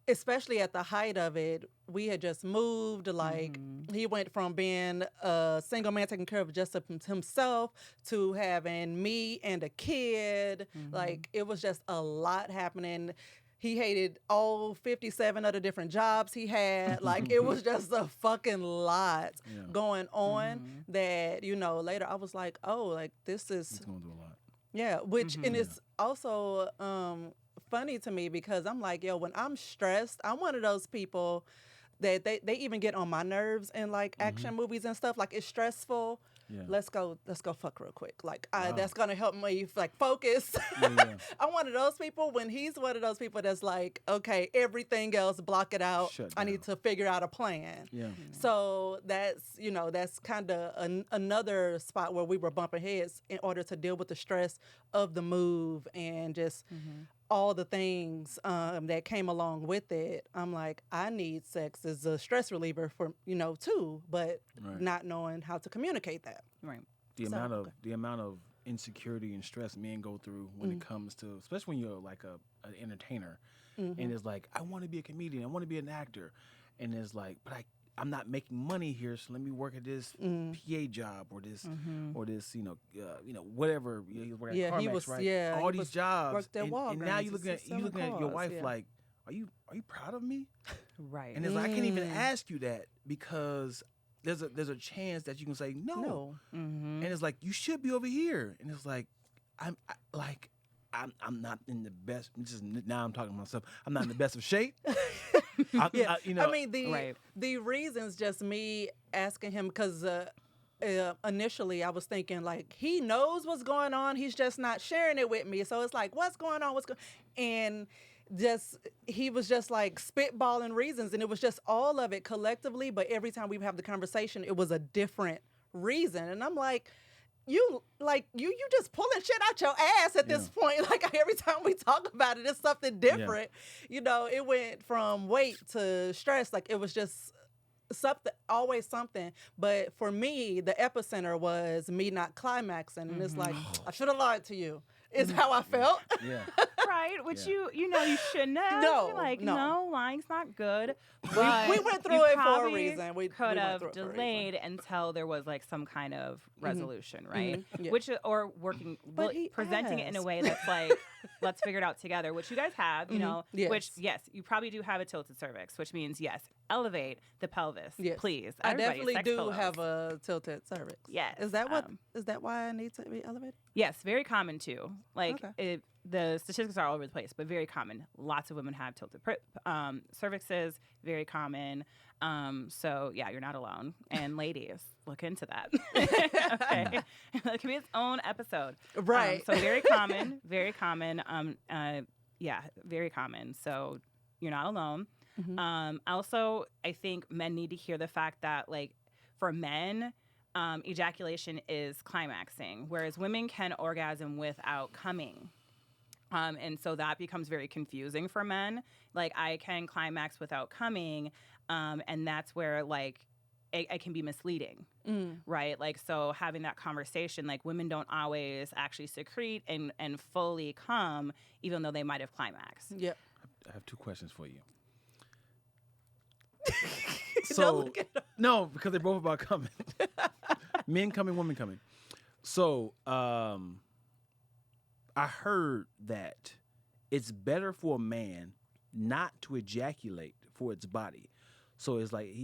especially at the height of it, we had just moved. Like he went from being a single man taking care of just himself to having me and a kid. Like it was just a lot happening. He hated all 57 of the different jobs he had. Like, it was just a fucking lot going on that, you know, later I was like, oh, like, this is... It's going to do a lot. Yeah, which, and it's also funny to me because I'm like, yo, when I'm stressed, I'm one of those people that they even get on my nerves in, like, action movies and stuff. Like, it's stressful. Yeah. Let's go fuck real quick. Like, that's going to help me, like, focus. I'm one of those people when he's one of those people that's like, okay, everything else, block it out. I need to figure out a plan. Yeah. So that's, you know, that's kind of another spot where we were bumping heads in order to deal with the stress of the move and just all the things that came along with it. I'm like, I need sex as a stress reliever for, you know, too, but not knowing how to communicate that. Right. The amount of insecurity and stress men go through when it comes to, especially when you're like an entertainer, and it's like, I want to be a comedian, I want to be an actor, and it's like, but I'm not making money here, so let me work at this PA job or this, you know, whatever. You work at CarMax, right? Yeah, all these jobs, worked at Walgreens, and now you're looking at your wife like, are you proud of me? Right. And it's like, I can't even ask you that because there's a chance that you can say no. And it's like, you should be over here, and it's like, I'm not in the best. Now I'm talking to myself. I'm not in the best of shape. You know, I mean, the reasons just me asking him because initially I was thinking like he knows what's going on. He's just not sharing it with me. So it's like, what's going on? And just he was just like spitballing reasons, and it was just all of it collectively. But every time we have the conversation, it was a different reason, and I'm like, you just pulling shit out your ass at this point. Like every time we talk about it, it's something different. You know, it went from weight to stress. Like it was just something, always something. But for me, the epicenter was me not climaxing, and it's like I should have lied to you. Is how I felt. Right, which Yeah. you shouldn't have. No, You're like, no. no, lying's not good. But we went through you it for a probably reason. We could went have through it for a reason. delayed until there was like some kind of resolution, right? Yeah. Which or working, But he presenting it in a asked. way that's like, let's figure it out together. Which you guys have, you know. Yes. Which yes, you probably do have a tilted cervix, which means yes, elevate the pelvis, Yes. please. I Everybody, definitely sex do pillows. have a tilted cervix. Yes. Is that what? Is that why I need to be elevated? Yes, very common too. Like Okay. the statistics are all over the place, but very common. Lots of women have tilted cervixes. Very common. So yeah, you're not alone. And ladies, look into that. Okay, that can be its own episode. Right. So very common. Very common. Yeah, very common. So you're not alone. Also, I think men need to hear the fact that like for men. Ejaculation is climaxing, whereas women can orgasm without coming. And so that becomes very confusing for men. Like, I can climax without coming, and that's where, like, it can be misleading, right? Like, so having that conversation, like, women don't always actually secrete and fully come, even though they might have climaxed. Yep. I have two questions for you. Don't look at No, because they're both about coming. Men coming, women coming. So, I heard that it's better for a man not to ejaculate for its body. So it's like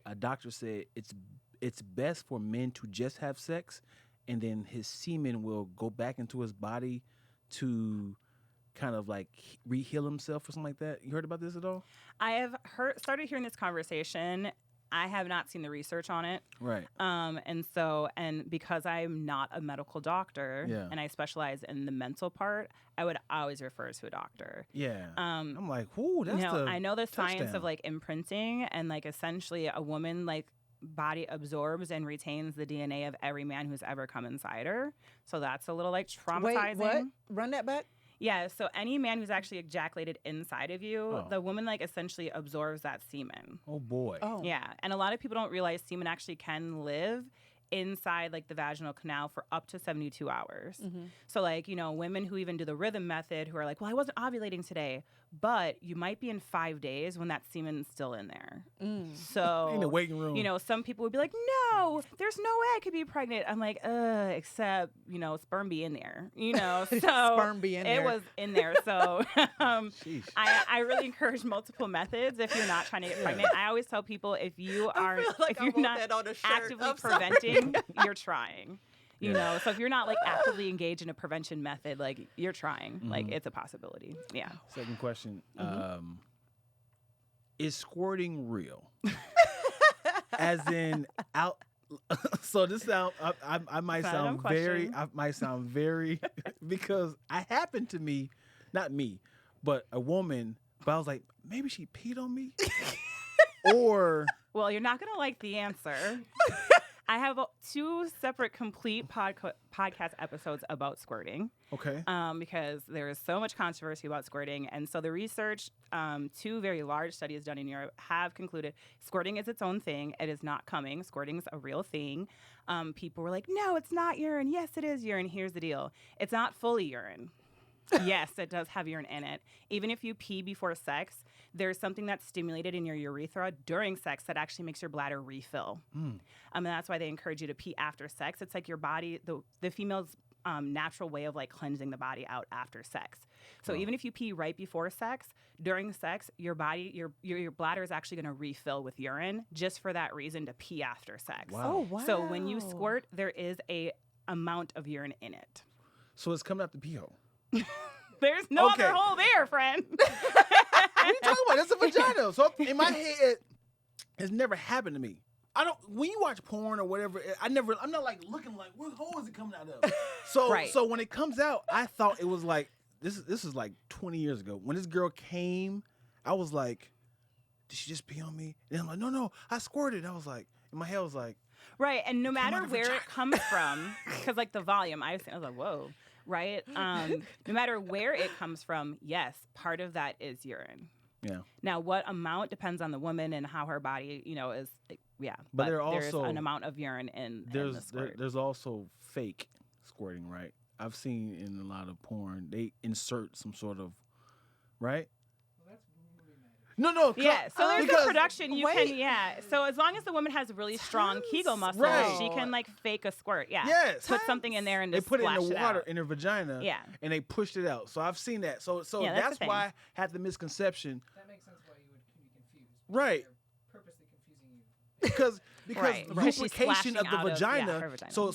a doctor said it's best for men to just have sex, and then his semen will go back into his body to kind of like re-heal himself or something like that. You heard about this at all? I have started hearing this conversation. I have not seen the research on it. Right. And because I'm not a medical doctor Yeah. and I specialize in the mental part, I would always refer to a doctor. Yeah. I'm like, whoo, that's I know the science touchdown. of like imprinting, and like essentially a woman like body absorbs and retains the DNA of every man who's ever come inside her. So that's a little like traumatizing. Wait, what? Run that back. Yeah, so any man who's actually ejaculated inside of you, Oh. the woman like essentially absorbs that semen. Oh boy. Oh. Yeah, and a lot of people don't realize semen actually can live inside like the vaginal canal for up to 72 hours. So like, women who even do the rhythm method who are like, well, I wasn't ovulating today, but you might be in 5 days when that semen's still in there. So In the waiting room. some people would be like, no, there's no way I could be pregnant. I'm like, except, sperm be in there, so Sperm be in it there. was in there. So Sheesh. I really encourage multiple methods if you're not trying to get pregnant. I always tell people if you aren't, feel like if I you're want not that on a shirt. actively I'm sorry. preventing, you're trying. So if you're not like actively engaged in a prevention method, like you're trying, like it's a possibility. Yeah. Second question. Is squirting real? As in out. So this sound I might Random sound very question. I might sound very because I happened to me, not me, but a woman. But I was like, maybe she peed on me, or Well, you're not gonna like the answer. I have 2 separate complete podcast episodes about squirting. okay. Because there is so much controversy about squirting. And so the research, 2 very large studies done in Europe have concluded squirting is its own thing. It is not coming. Squirting is a real thing. People were like, no, it's not urine. Yes, it is urine. Here's the deal. It's not fully urine. Yes, it does have urine in it. Even if you pee before sex, there's something that's stimulated in your urethra during sex that actually makes your bladder refill. And that's why they encourage you to pee after sex. It's like your body, the female's natural way of like cleansing the body out after sex. So even if you pee right before sex, during sex, your body, your bladder is actually going to refill with urine just for that reason to pee after sex. Wow. Oh, wow. So when you squirt, there is a amount of urine in it. So it's coming out the pee hole. There's no Okay. other hole there, friend. What are you talking about? That's a vagina. So in my head, it's never happened to me. I don't. When you watch porn or whatever, I'm not like looking like what hole is it coming out of? So Right. so when it comes out, I thought it was like this is like 20 years ago. When this girl came, I was like, did she just pee on me? And I'm like, no, I squirted. I was like, in my head, I was like, Right, and no matter out of where vagina. it comes from, because like the volume, I was like, whoa, right? No matter where it comes from, yes, part of that is urine. yeah. Now, what amount depends on the woman and how her body, is, yeah. But there there's also- an amount of urine in the squirt. There's also fake squirting, right? I've seen in a lot of porn, they insert some sort of, right? No. Yeah, so there's because, a production you wait. can, yeah. So as long as the woman has really strong Kegel muscles, Right. she can like fake a squirt. Yeah. Yes. Put something in there and They just put it in splash the water out. in her vagina, Yeah. and they pushed it out. So I've seen that. So Yeah, that's that's the why I had the misconception. That makes sense why you would be confused. Right. They're purposely confusing you. Because Right. Because she's lubrication of splashing the out of- yeah, vagina. her vagina. So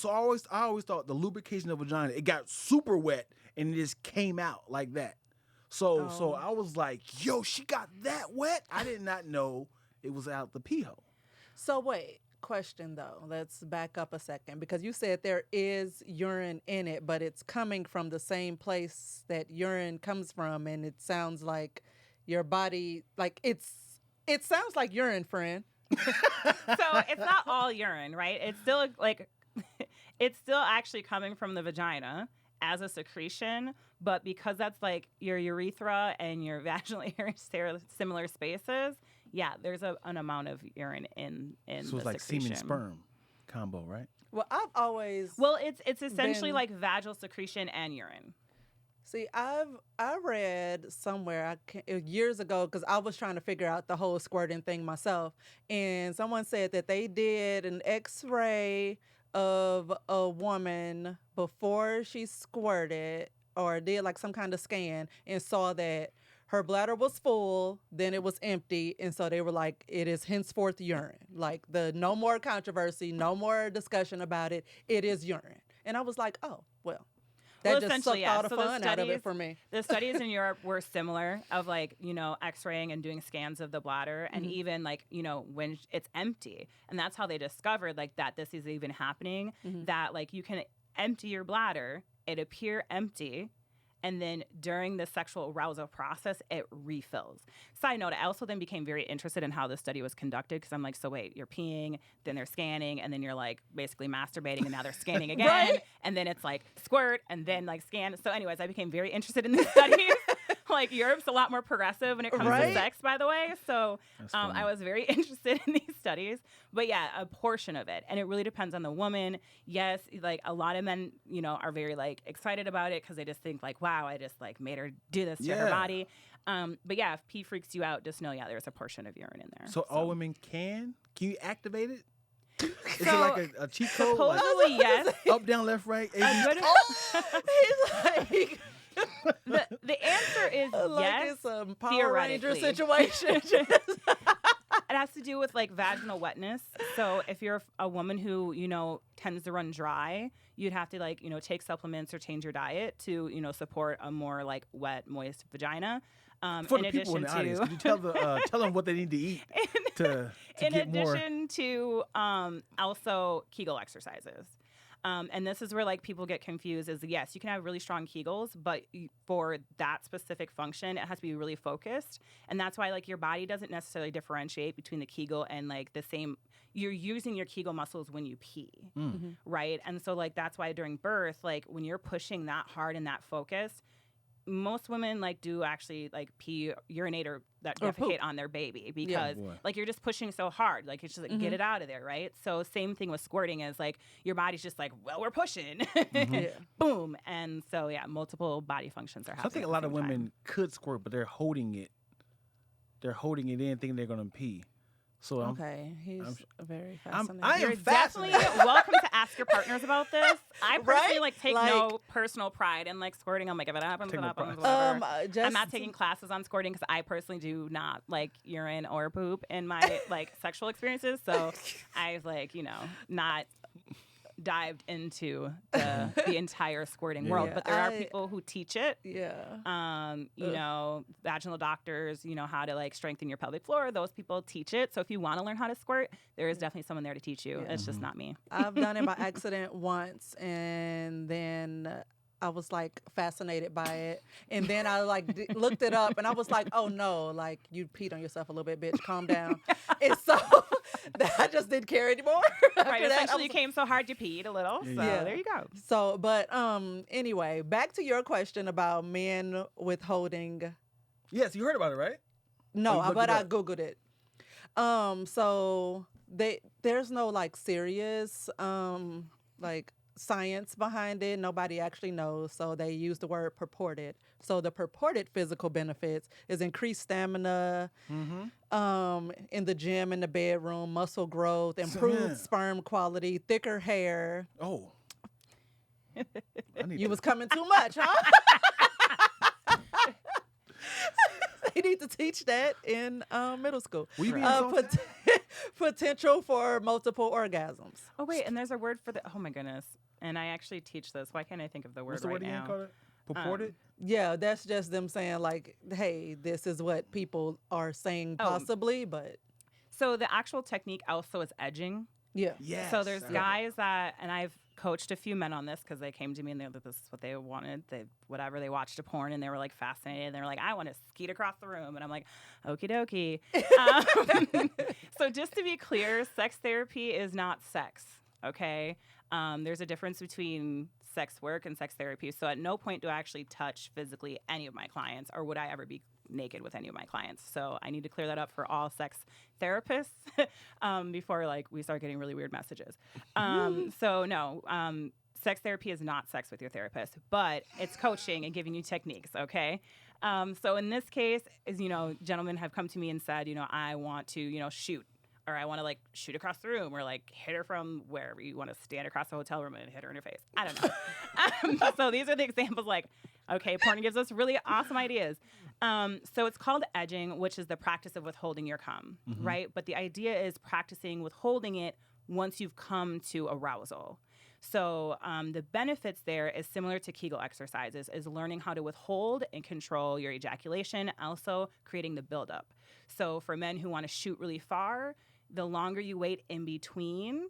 I always thought the lubrication of the vagina, it got super wet and it just came out like that. So Oh. I was like, yo, she got that wet? I did not know it was out the pee hole. So wait, question though. Let's back up a second because you said there is urine in it, but it's coming from the same place that urine comes from, and it sounds like your body, like it sounds like urine, friend. So it's not all urine, right? It's still like, it's still actually coming from the vagina as a secretion, but because that's like your urethra and your vaginal area share similar spaces, yeah, there's an amount of urine in So the it's like secretion. semen sperm combo, right? Well, I've always Well, it's essentially been- like vaginal secretion and urine. See, I read somewhere years ago because I was trying to figure out the whole squirting thing myself, and someone said that they did an X-ray of a woman before she squirted or did like some kind of scan and saw that her bladder was full, then it was empty, and so they were like, it is henceforth urine. Like no more controversy, no more discussion about it. It is urine. And I was like, oh, well. That just essentially, sucked yeah. all the So fun out of it for me. The studies in Europe were similar of like, X-raying and doing scans of the bladder and even like, when it's empty. And that's how they discovered like that this is even happening, that like you can empty your bladder, it appear empty, and then during the sexual arousal process, it refills. Side note, I also then became very interested in how the study was conducted because I'm like, so wait, you're peeing, then they're scanning, and then you're like basically masturbating, and now they're scanning again, Right? and then it's like squirt, and then like scan. So anyways, I became very interested in these studies. Like Europe's a lot more progressive when it comes Right? to sex, by the way. So funny. I was very interested in these studies. But yeah, a portion of it. And it really depends on the woman. Yes, like a lot of men, are very like excited about it because they just think like, wow, I just like made her do this to her Yeah. body. But yeah, if pee freaks you out, just know, yeah, there's a portion of urine in there. So all women can you activate it? Is it So, like a cheat code? Like Supposedly, yes. up, down, left, right, A, A B? good- He's like, the answer is like yes. it's a Power Ranger theoretically. situation. It has to do with like vaginal wetness. So if you're a woman who, tends to run dry, you'd have to like, take supplements or change your diet to, support a more like wet, moist vagina. For in the people in the addition audience, to, could you tell them what they need to eat to in get more? addition to also Kegel exercises. And this is where like people get confused is yes, you can have really strong Kegels, but for that specific function, it has to be really focused. And that's why like your body doesn't necessarily differentiate between the Kegel and like the same, you're using your Kegel muscles when you pee, right? And so like that's why during birth, like when you're pushing that hard and that focused, most women like do actually like urinate or that Or defecate poop. on their baby because boy. like you're just pushing so hard, like it's just like get it out of there, right? So same thing with squirting is like your body's just like, well, we're pushing, Yeah. boom, and so yeah, multiple body functions are I happening. think a at the lot of same time. women could squirt, but they're holding it. They're holding it in, thinking they're gonna pee. So Okay, he's very I'm- fascinating. I am You're definitely fascinated. welcome to ask your partners about this. I personally Right? like take Like- no personal pride in like squirting. I'm like, if it happens, Take it no happens. pride. Whatever. just I'm not taking classes on squirting because I personally do not like urine or poop in my like sexual experiences. So I've like, not dived into the entire squirting world. Yeah, But there are I- people who teach it. Yeah. Vaginal doctors, how to like strengthen your pelvic floor. Those people teach it. So if you want to learn how to squirt, there is definitely someone there to teach you. Yeah. It's just not me. I've done it by accident once, and then I was like fascinated by it, and then I like looked it up, and I was like, oh no, like you peed on yourself a little bit, bitch, calm down. And so I just didn't care anymore. After Right, that, I essentially you was- came so hard you peed a little. So Yeah. there you go. So, but anyway, back to your question about men withholding. yes, you heard about it, right? No, you looked but it I up? googled it. So there's no like serious like science behind it. Nobody actually knows. So they use the word purported. So the purported physical benefits is increased stamina in the gym, in the bedroom, muscle growth, improved sperm quality, thicker hair. Oh. You was coming too much, huh? They need to teach that in middle school. Will you be insulted? Potential for multiple orgasms. Oh wait, and there's a word for the. Oh my goodness! And I actually teach this. Why can't I think of the word What's the right word again now? called? Purported? Yeah, that's just them saying like, hey, this is what people are saying possibly, but So the actual technique also is edging. yeah. Yes. So there's I love guys that, and I've coached a few men on this because they came to me and they this is what they wanted. They watched a porn and they were like fascinated. And they were like, I want to skeet across the room. And I'm like, okie dokie. So just to be clear, sex therapy is not sex. Okay. There's a difference between sex work and sex therapy. So at no point do I actually touch physically any of my clients, or would I ever be naked with any of my clients. So I need to clear that up for all sex therapists before like we start getting really weird messages. So no, sex therapy is not sex with your therapist, but it's coaching and giving you techniques. Okay. So in this case, is gentlemen have come to me and said, I want to shoot. Or I want to like shoot across the room, or like hit her from wherever you want to stand across the hotel room and hit her in her face. I don't know. So these are the examples. Like, okay, porn gives us really awesome ideas. So it's called edging, which is the practice of withholding your cum, right? But the idea is practicing withholding it once you've come to arousal. So the benefits there is similar to Kegel exercises, is learning how to withhold and control your ejaculation, also creating the buildup. So for men who want to shoot really far, the longer you wait in between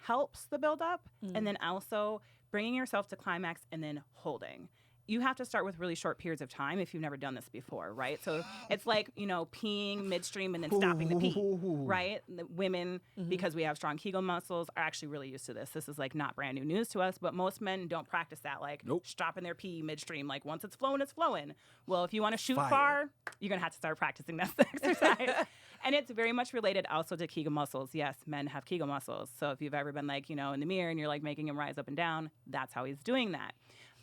helps the buildup, and then also bringing yourself to climax and then holding. You have to start with really short periods of time if you've never done this before, right? So it's like, peeing midstream and then stopping the pee, right? The women, because we have strong Kegel muscles, are actually really used to this. This is like not brand new news to us, but most men don't practice that, like stopping their pee midstream. Like once it's flowing, it's flowing. Well, if you want to shoot far, you're going to have to start practicing that exercise. And it's very much related also to Kegel muscles. Yes, men have Kegel muscles. So if you've ever been like, in the mirror and you're like making him rise up and down, that's how he's doing that.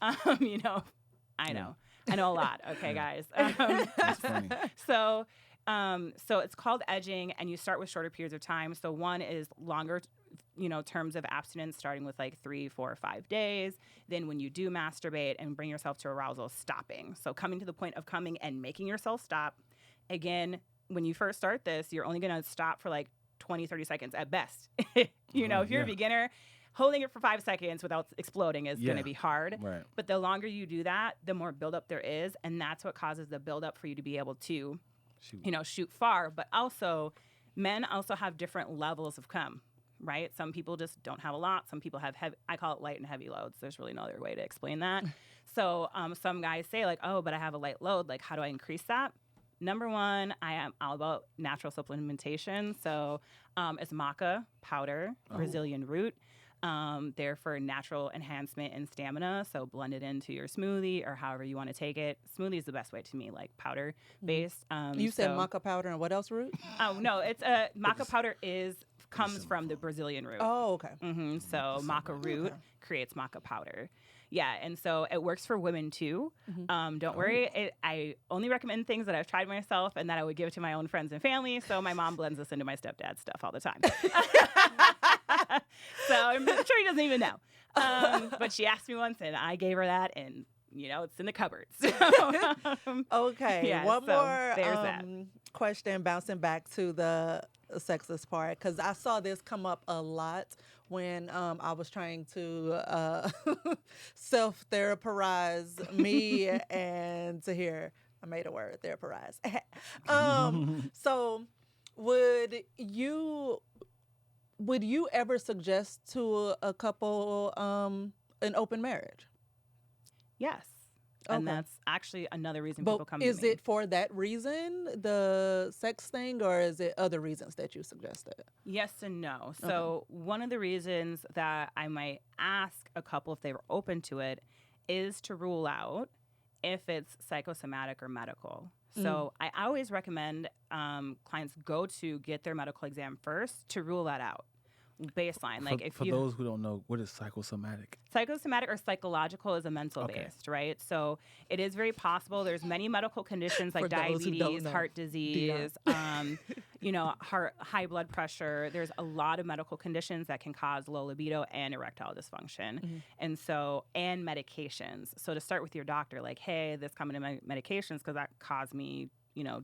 I know a lot. Okay, guys. That's funny. So it's called edging, and you start with shorter periods of time. So one is longer, terms of abstinence, starting with like 3, 4, 5 days. Then when you do masturbate and bring yourself to arousal, stopping. So coming to the point of coming and making yourself stop. Again, when you first start this, you're only going to stop for like 20, 30 seconds at best. If you're a beginner, holding it for 5 seconds without exploding is going to be hard. Right. But the longer you do that, the more buildup there is. And that's what causes the buildup for you to be able to, shoot far. But also, men also have different levels of cum, right? Some people just don't have a lot. Some people have heavy, I call it light and heavy loads. There's really no other way to explain that. So some guys say like, oh, but I have a light load. Like, how do I increase that? Number one, I am all about natural supplementation. So it's maca powder, Brazilian root. They're for natural enhancement and stamina. So blend it into your smoothie or however you want to take it. Smoothie is the best way to me, like powder based. You said maca powder and what else root? Oh no, it's maca powder comes from the Brazilian root. Oh, okay. So maca root creates maca powder. Yeah, and so it works for women too. Don't worry. I only recommend things that I've tried myself and that I would give to my own friends and family. So my mom blends this into my stepdad's stuff all the time. So I'm sure he doesn't even know. But she asked me once, and I gave her that, and it's in the cupboard. So, okay. Yeah, One so more there's that. question, bouncing back to the sexless part, because I saw this come up a lot when I was trying to self-therapize me and to hear, I made a word, therapize. So would you ever suggest to a couple an open marriage? Yes. And Okay. that's actually another reason people come But to is me. it for that reason, the sex thing, or is it other reasons that you suggested? Yes and no. So one of the reasons that I might ask a couple if they were open to it is to rule out if it's psychosomatic or medical. So I always recommend clients go to get their medical exam first to rule that out. baseline. Like if for you those who don't know, what is psychosomatic? psychosomatic or psychological is a mental based, right? So it is very possible. There's many medical conditions like For those who don't diabetes, know. heart disease, high blood pressure. There's a lot of medical conditions that can cause low libido and erectile dysfunction. And medications. So to start with your doctor, like, hey, this coming to my medications because that caused me,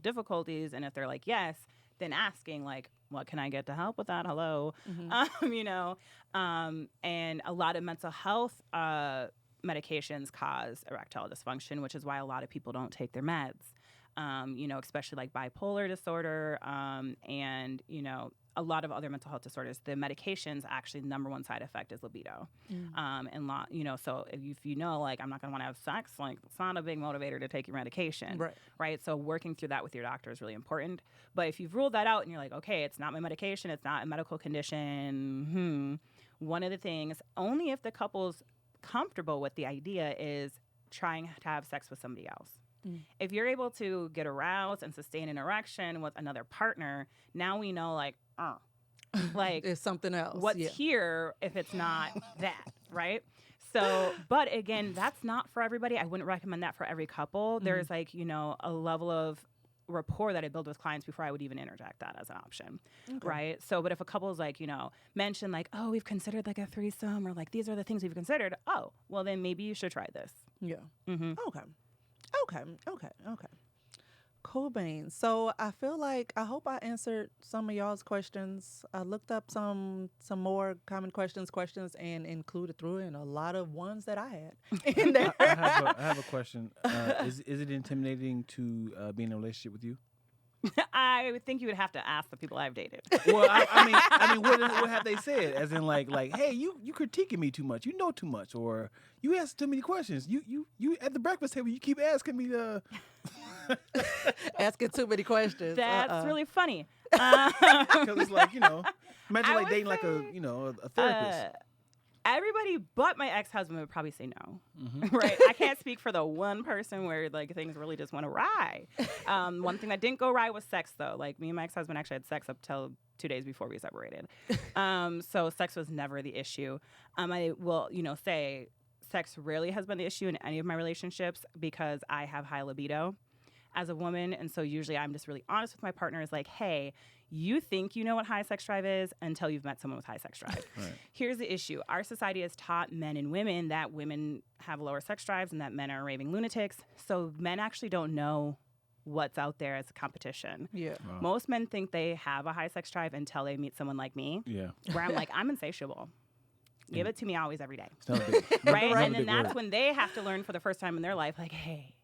difficulties. And if they're like, yes, then asking like, what can I get to help with that? Hello. And a lot of mental health medications cause erectile dysfunction, which is why a lot of people don't take their meds, especially like bipolar disorder and, a lot of other mental health disorders. The medications, actually, the number one side effect is libido. So if like, I'm not going to want to have sex, like, it's not a big motivator to take your medication. Right? So working through that with your doctor is really important. But if you've ruled that out and you're like, okay, it's not my medication, it's not a medical condition, one of the things, only if the couple's comfortable with the idea, is trying to have sex with somebody else. If you're able to get aroused and sustain an erection with another partner, now we know, like, It's something else. What's here if it's not that, right? So, but again, that's not for everybody. I wouldn't recommend that for every couple. There's like, a level of rapport that I build with clients before I would even interject that as an option, right? So, but if a couple is like, mention like, oh, we've considered like a threesome, or like, these are the things we've considered. Oh, well, then maybe you should try this. Yeah. Okay. Cool beans. So I feel like, I hope I answered some of y'all's questions. I looked up some more common questions, and included through in a lot of ones that I had in there. I have a question. Is it intimidating to be in a relationship with you? I would think you would have to ask the people I've dated. Well, I mean, what have they said? As in, like, hey, you critiquing me too much. You know too much, or you ask too many questions. You at the breakfast table, you keep asking me the asking too many questions. That's really funny. Because it's like, imagine like dating like a therapist. Everybody but my ex-husband would probably say no, right? I can't speak for the one person where like things really just went awry. One thing that didn't go awry was sex, though. Like, me and my ex-husband actually had sex up till 2 days before we separated. So sex was never the issue. I will, say sex rarely has been the issue in any of my relationships because I have high libido as a woman. And so usually I'm just really honest with my partner, is like, hey, you think you know what high sex drive is until you've met someone with high sex drive. Right. Here's the issue. Our society has taught men and women that women have lower sex drives and that men are raving lunatics. So men actually don't know what's out there as a competition. Yeah. Wow. Most men think they have a high sex drive until they meet someone like me. Yeah. Where I'm like, I'm insatiable. Give it to me always, every day. It's not a big, Right? not a And then big that's word. when they have to learn for the first time in their life, like, hey,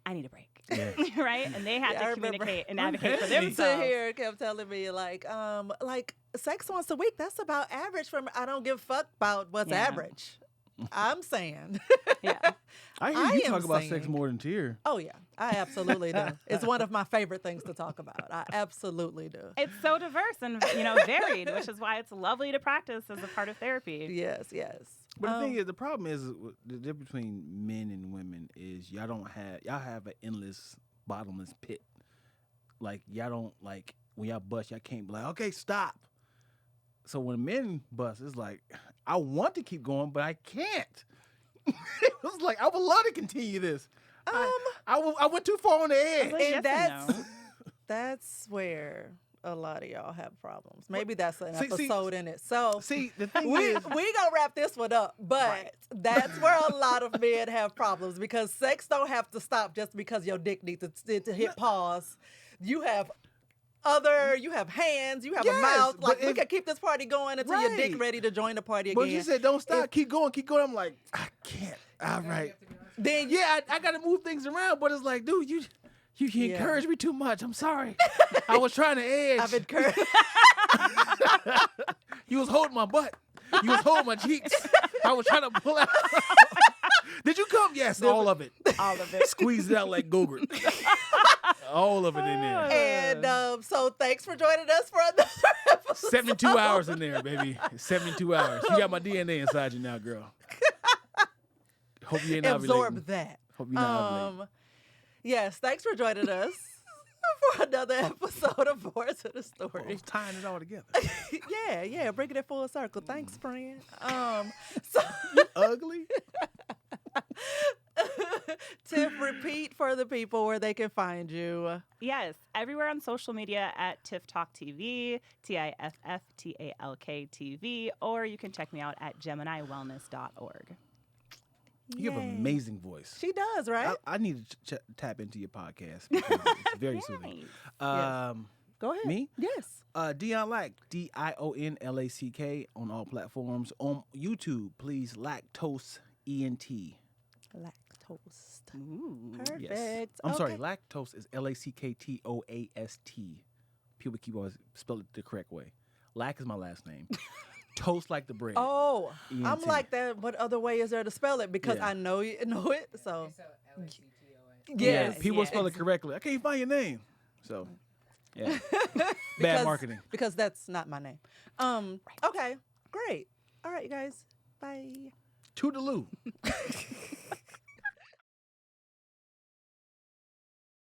I need a break. Yeah. Right? And they have Yeah, I to remember. communicate and advocate for Sit themselves. here kept telling me like sex once a week, that's about average for me. I don't give a fuck about what's Yeah. average. I'm saying. Yeah. I hear I you am talk about sex saying- more than Tier. Oh yeah, I absolutely do. It's one of my favorite things to talk about. I absolutely do. It's so diverse and varied, which is why it's lovely to practice as a part of therapy. Yes. But the thing is, the problem is the difference between men and women is y'all have an endless, bottomless pit. Like, y'all don't, like, when y'all bust, y'all can't be like, okay, stop. So when men bust, it's like, I want to keep going, but I can't. It's like, I would love to continue this. I went too far on the edge. Like, yes and and no. that's where a lot of y'all have problems. Maybe that's an See- episode in it. So See, the thing we is, gonna wrap this one up, but that's where a lot of men have problems, because sex don't have to stop just because your dick needs to hit pause. You have hands, you have a Yes, mouth. but Like, we if- can keep this party going until your dick Right. ready to join the party but again. you said don't stop, keep going. I'm like, I can't. All right. Then Yeah, I got to move things around, but it's like, dude, you Yeah. encourage me too much. I'm sorry. I was trying to edge. I've encouraged. You was holding my butt. You was holding my cheeks. I was trying to pull out. Did you come? Yes, all of it. All of it. Squeeze it out like Gogurt. All of it in there. And so thanks for joining us for another episode. 72 hours in there, baby. 72 hours. You got my DNA inside you now, girl. Hope you ain't ovulating. Absorb that. Hope you're not ovulating. Yes, thanks for joining us. for another episode of Boards to the I Story. was tying it all together. Yeah, bringing it full circle. Thanks, friend. So Ugly. Tiff, repeat for the people where they can find you. Yes, everywhere on social media at Tiff Talk TV, TIFFTALK TV, or you can check me out at GeminiWellness.org. You have an Yay. amazing voice. She does, right? I need to tap into your podcast because it's very soothing. Nice. Go ahead. Me? Yes. Dion Lack, DIONLACK on all platforms. On YouTube, please Lactose ENT. Lactose. Ooh. Perfect. Yes. I'm sorry, Okay. lactose is LACKTOAST. People keep always spell it the correct way. Lack is my last name. Toast like the bread. Oh, I'm ENT. like that. What other way is there to spell it? Because Yeah. I know you know it. So So LACTOA. yes, People yes. spell it correctly. I can't find your name. So, yeah. Bad Because- marketing. because that's not my name. Okay, great. All right, you guys. Bye. Toodaloo.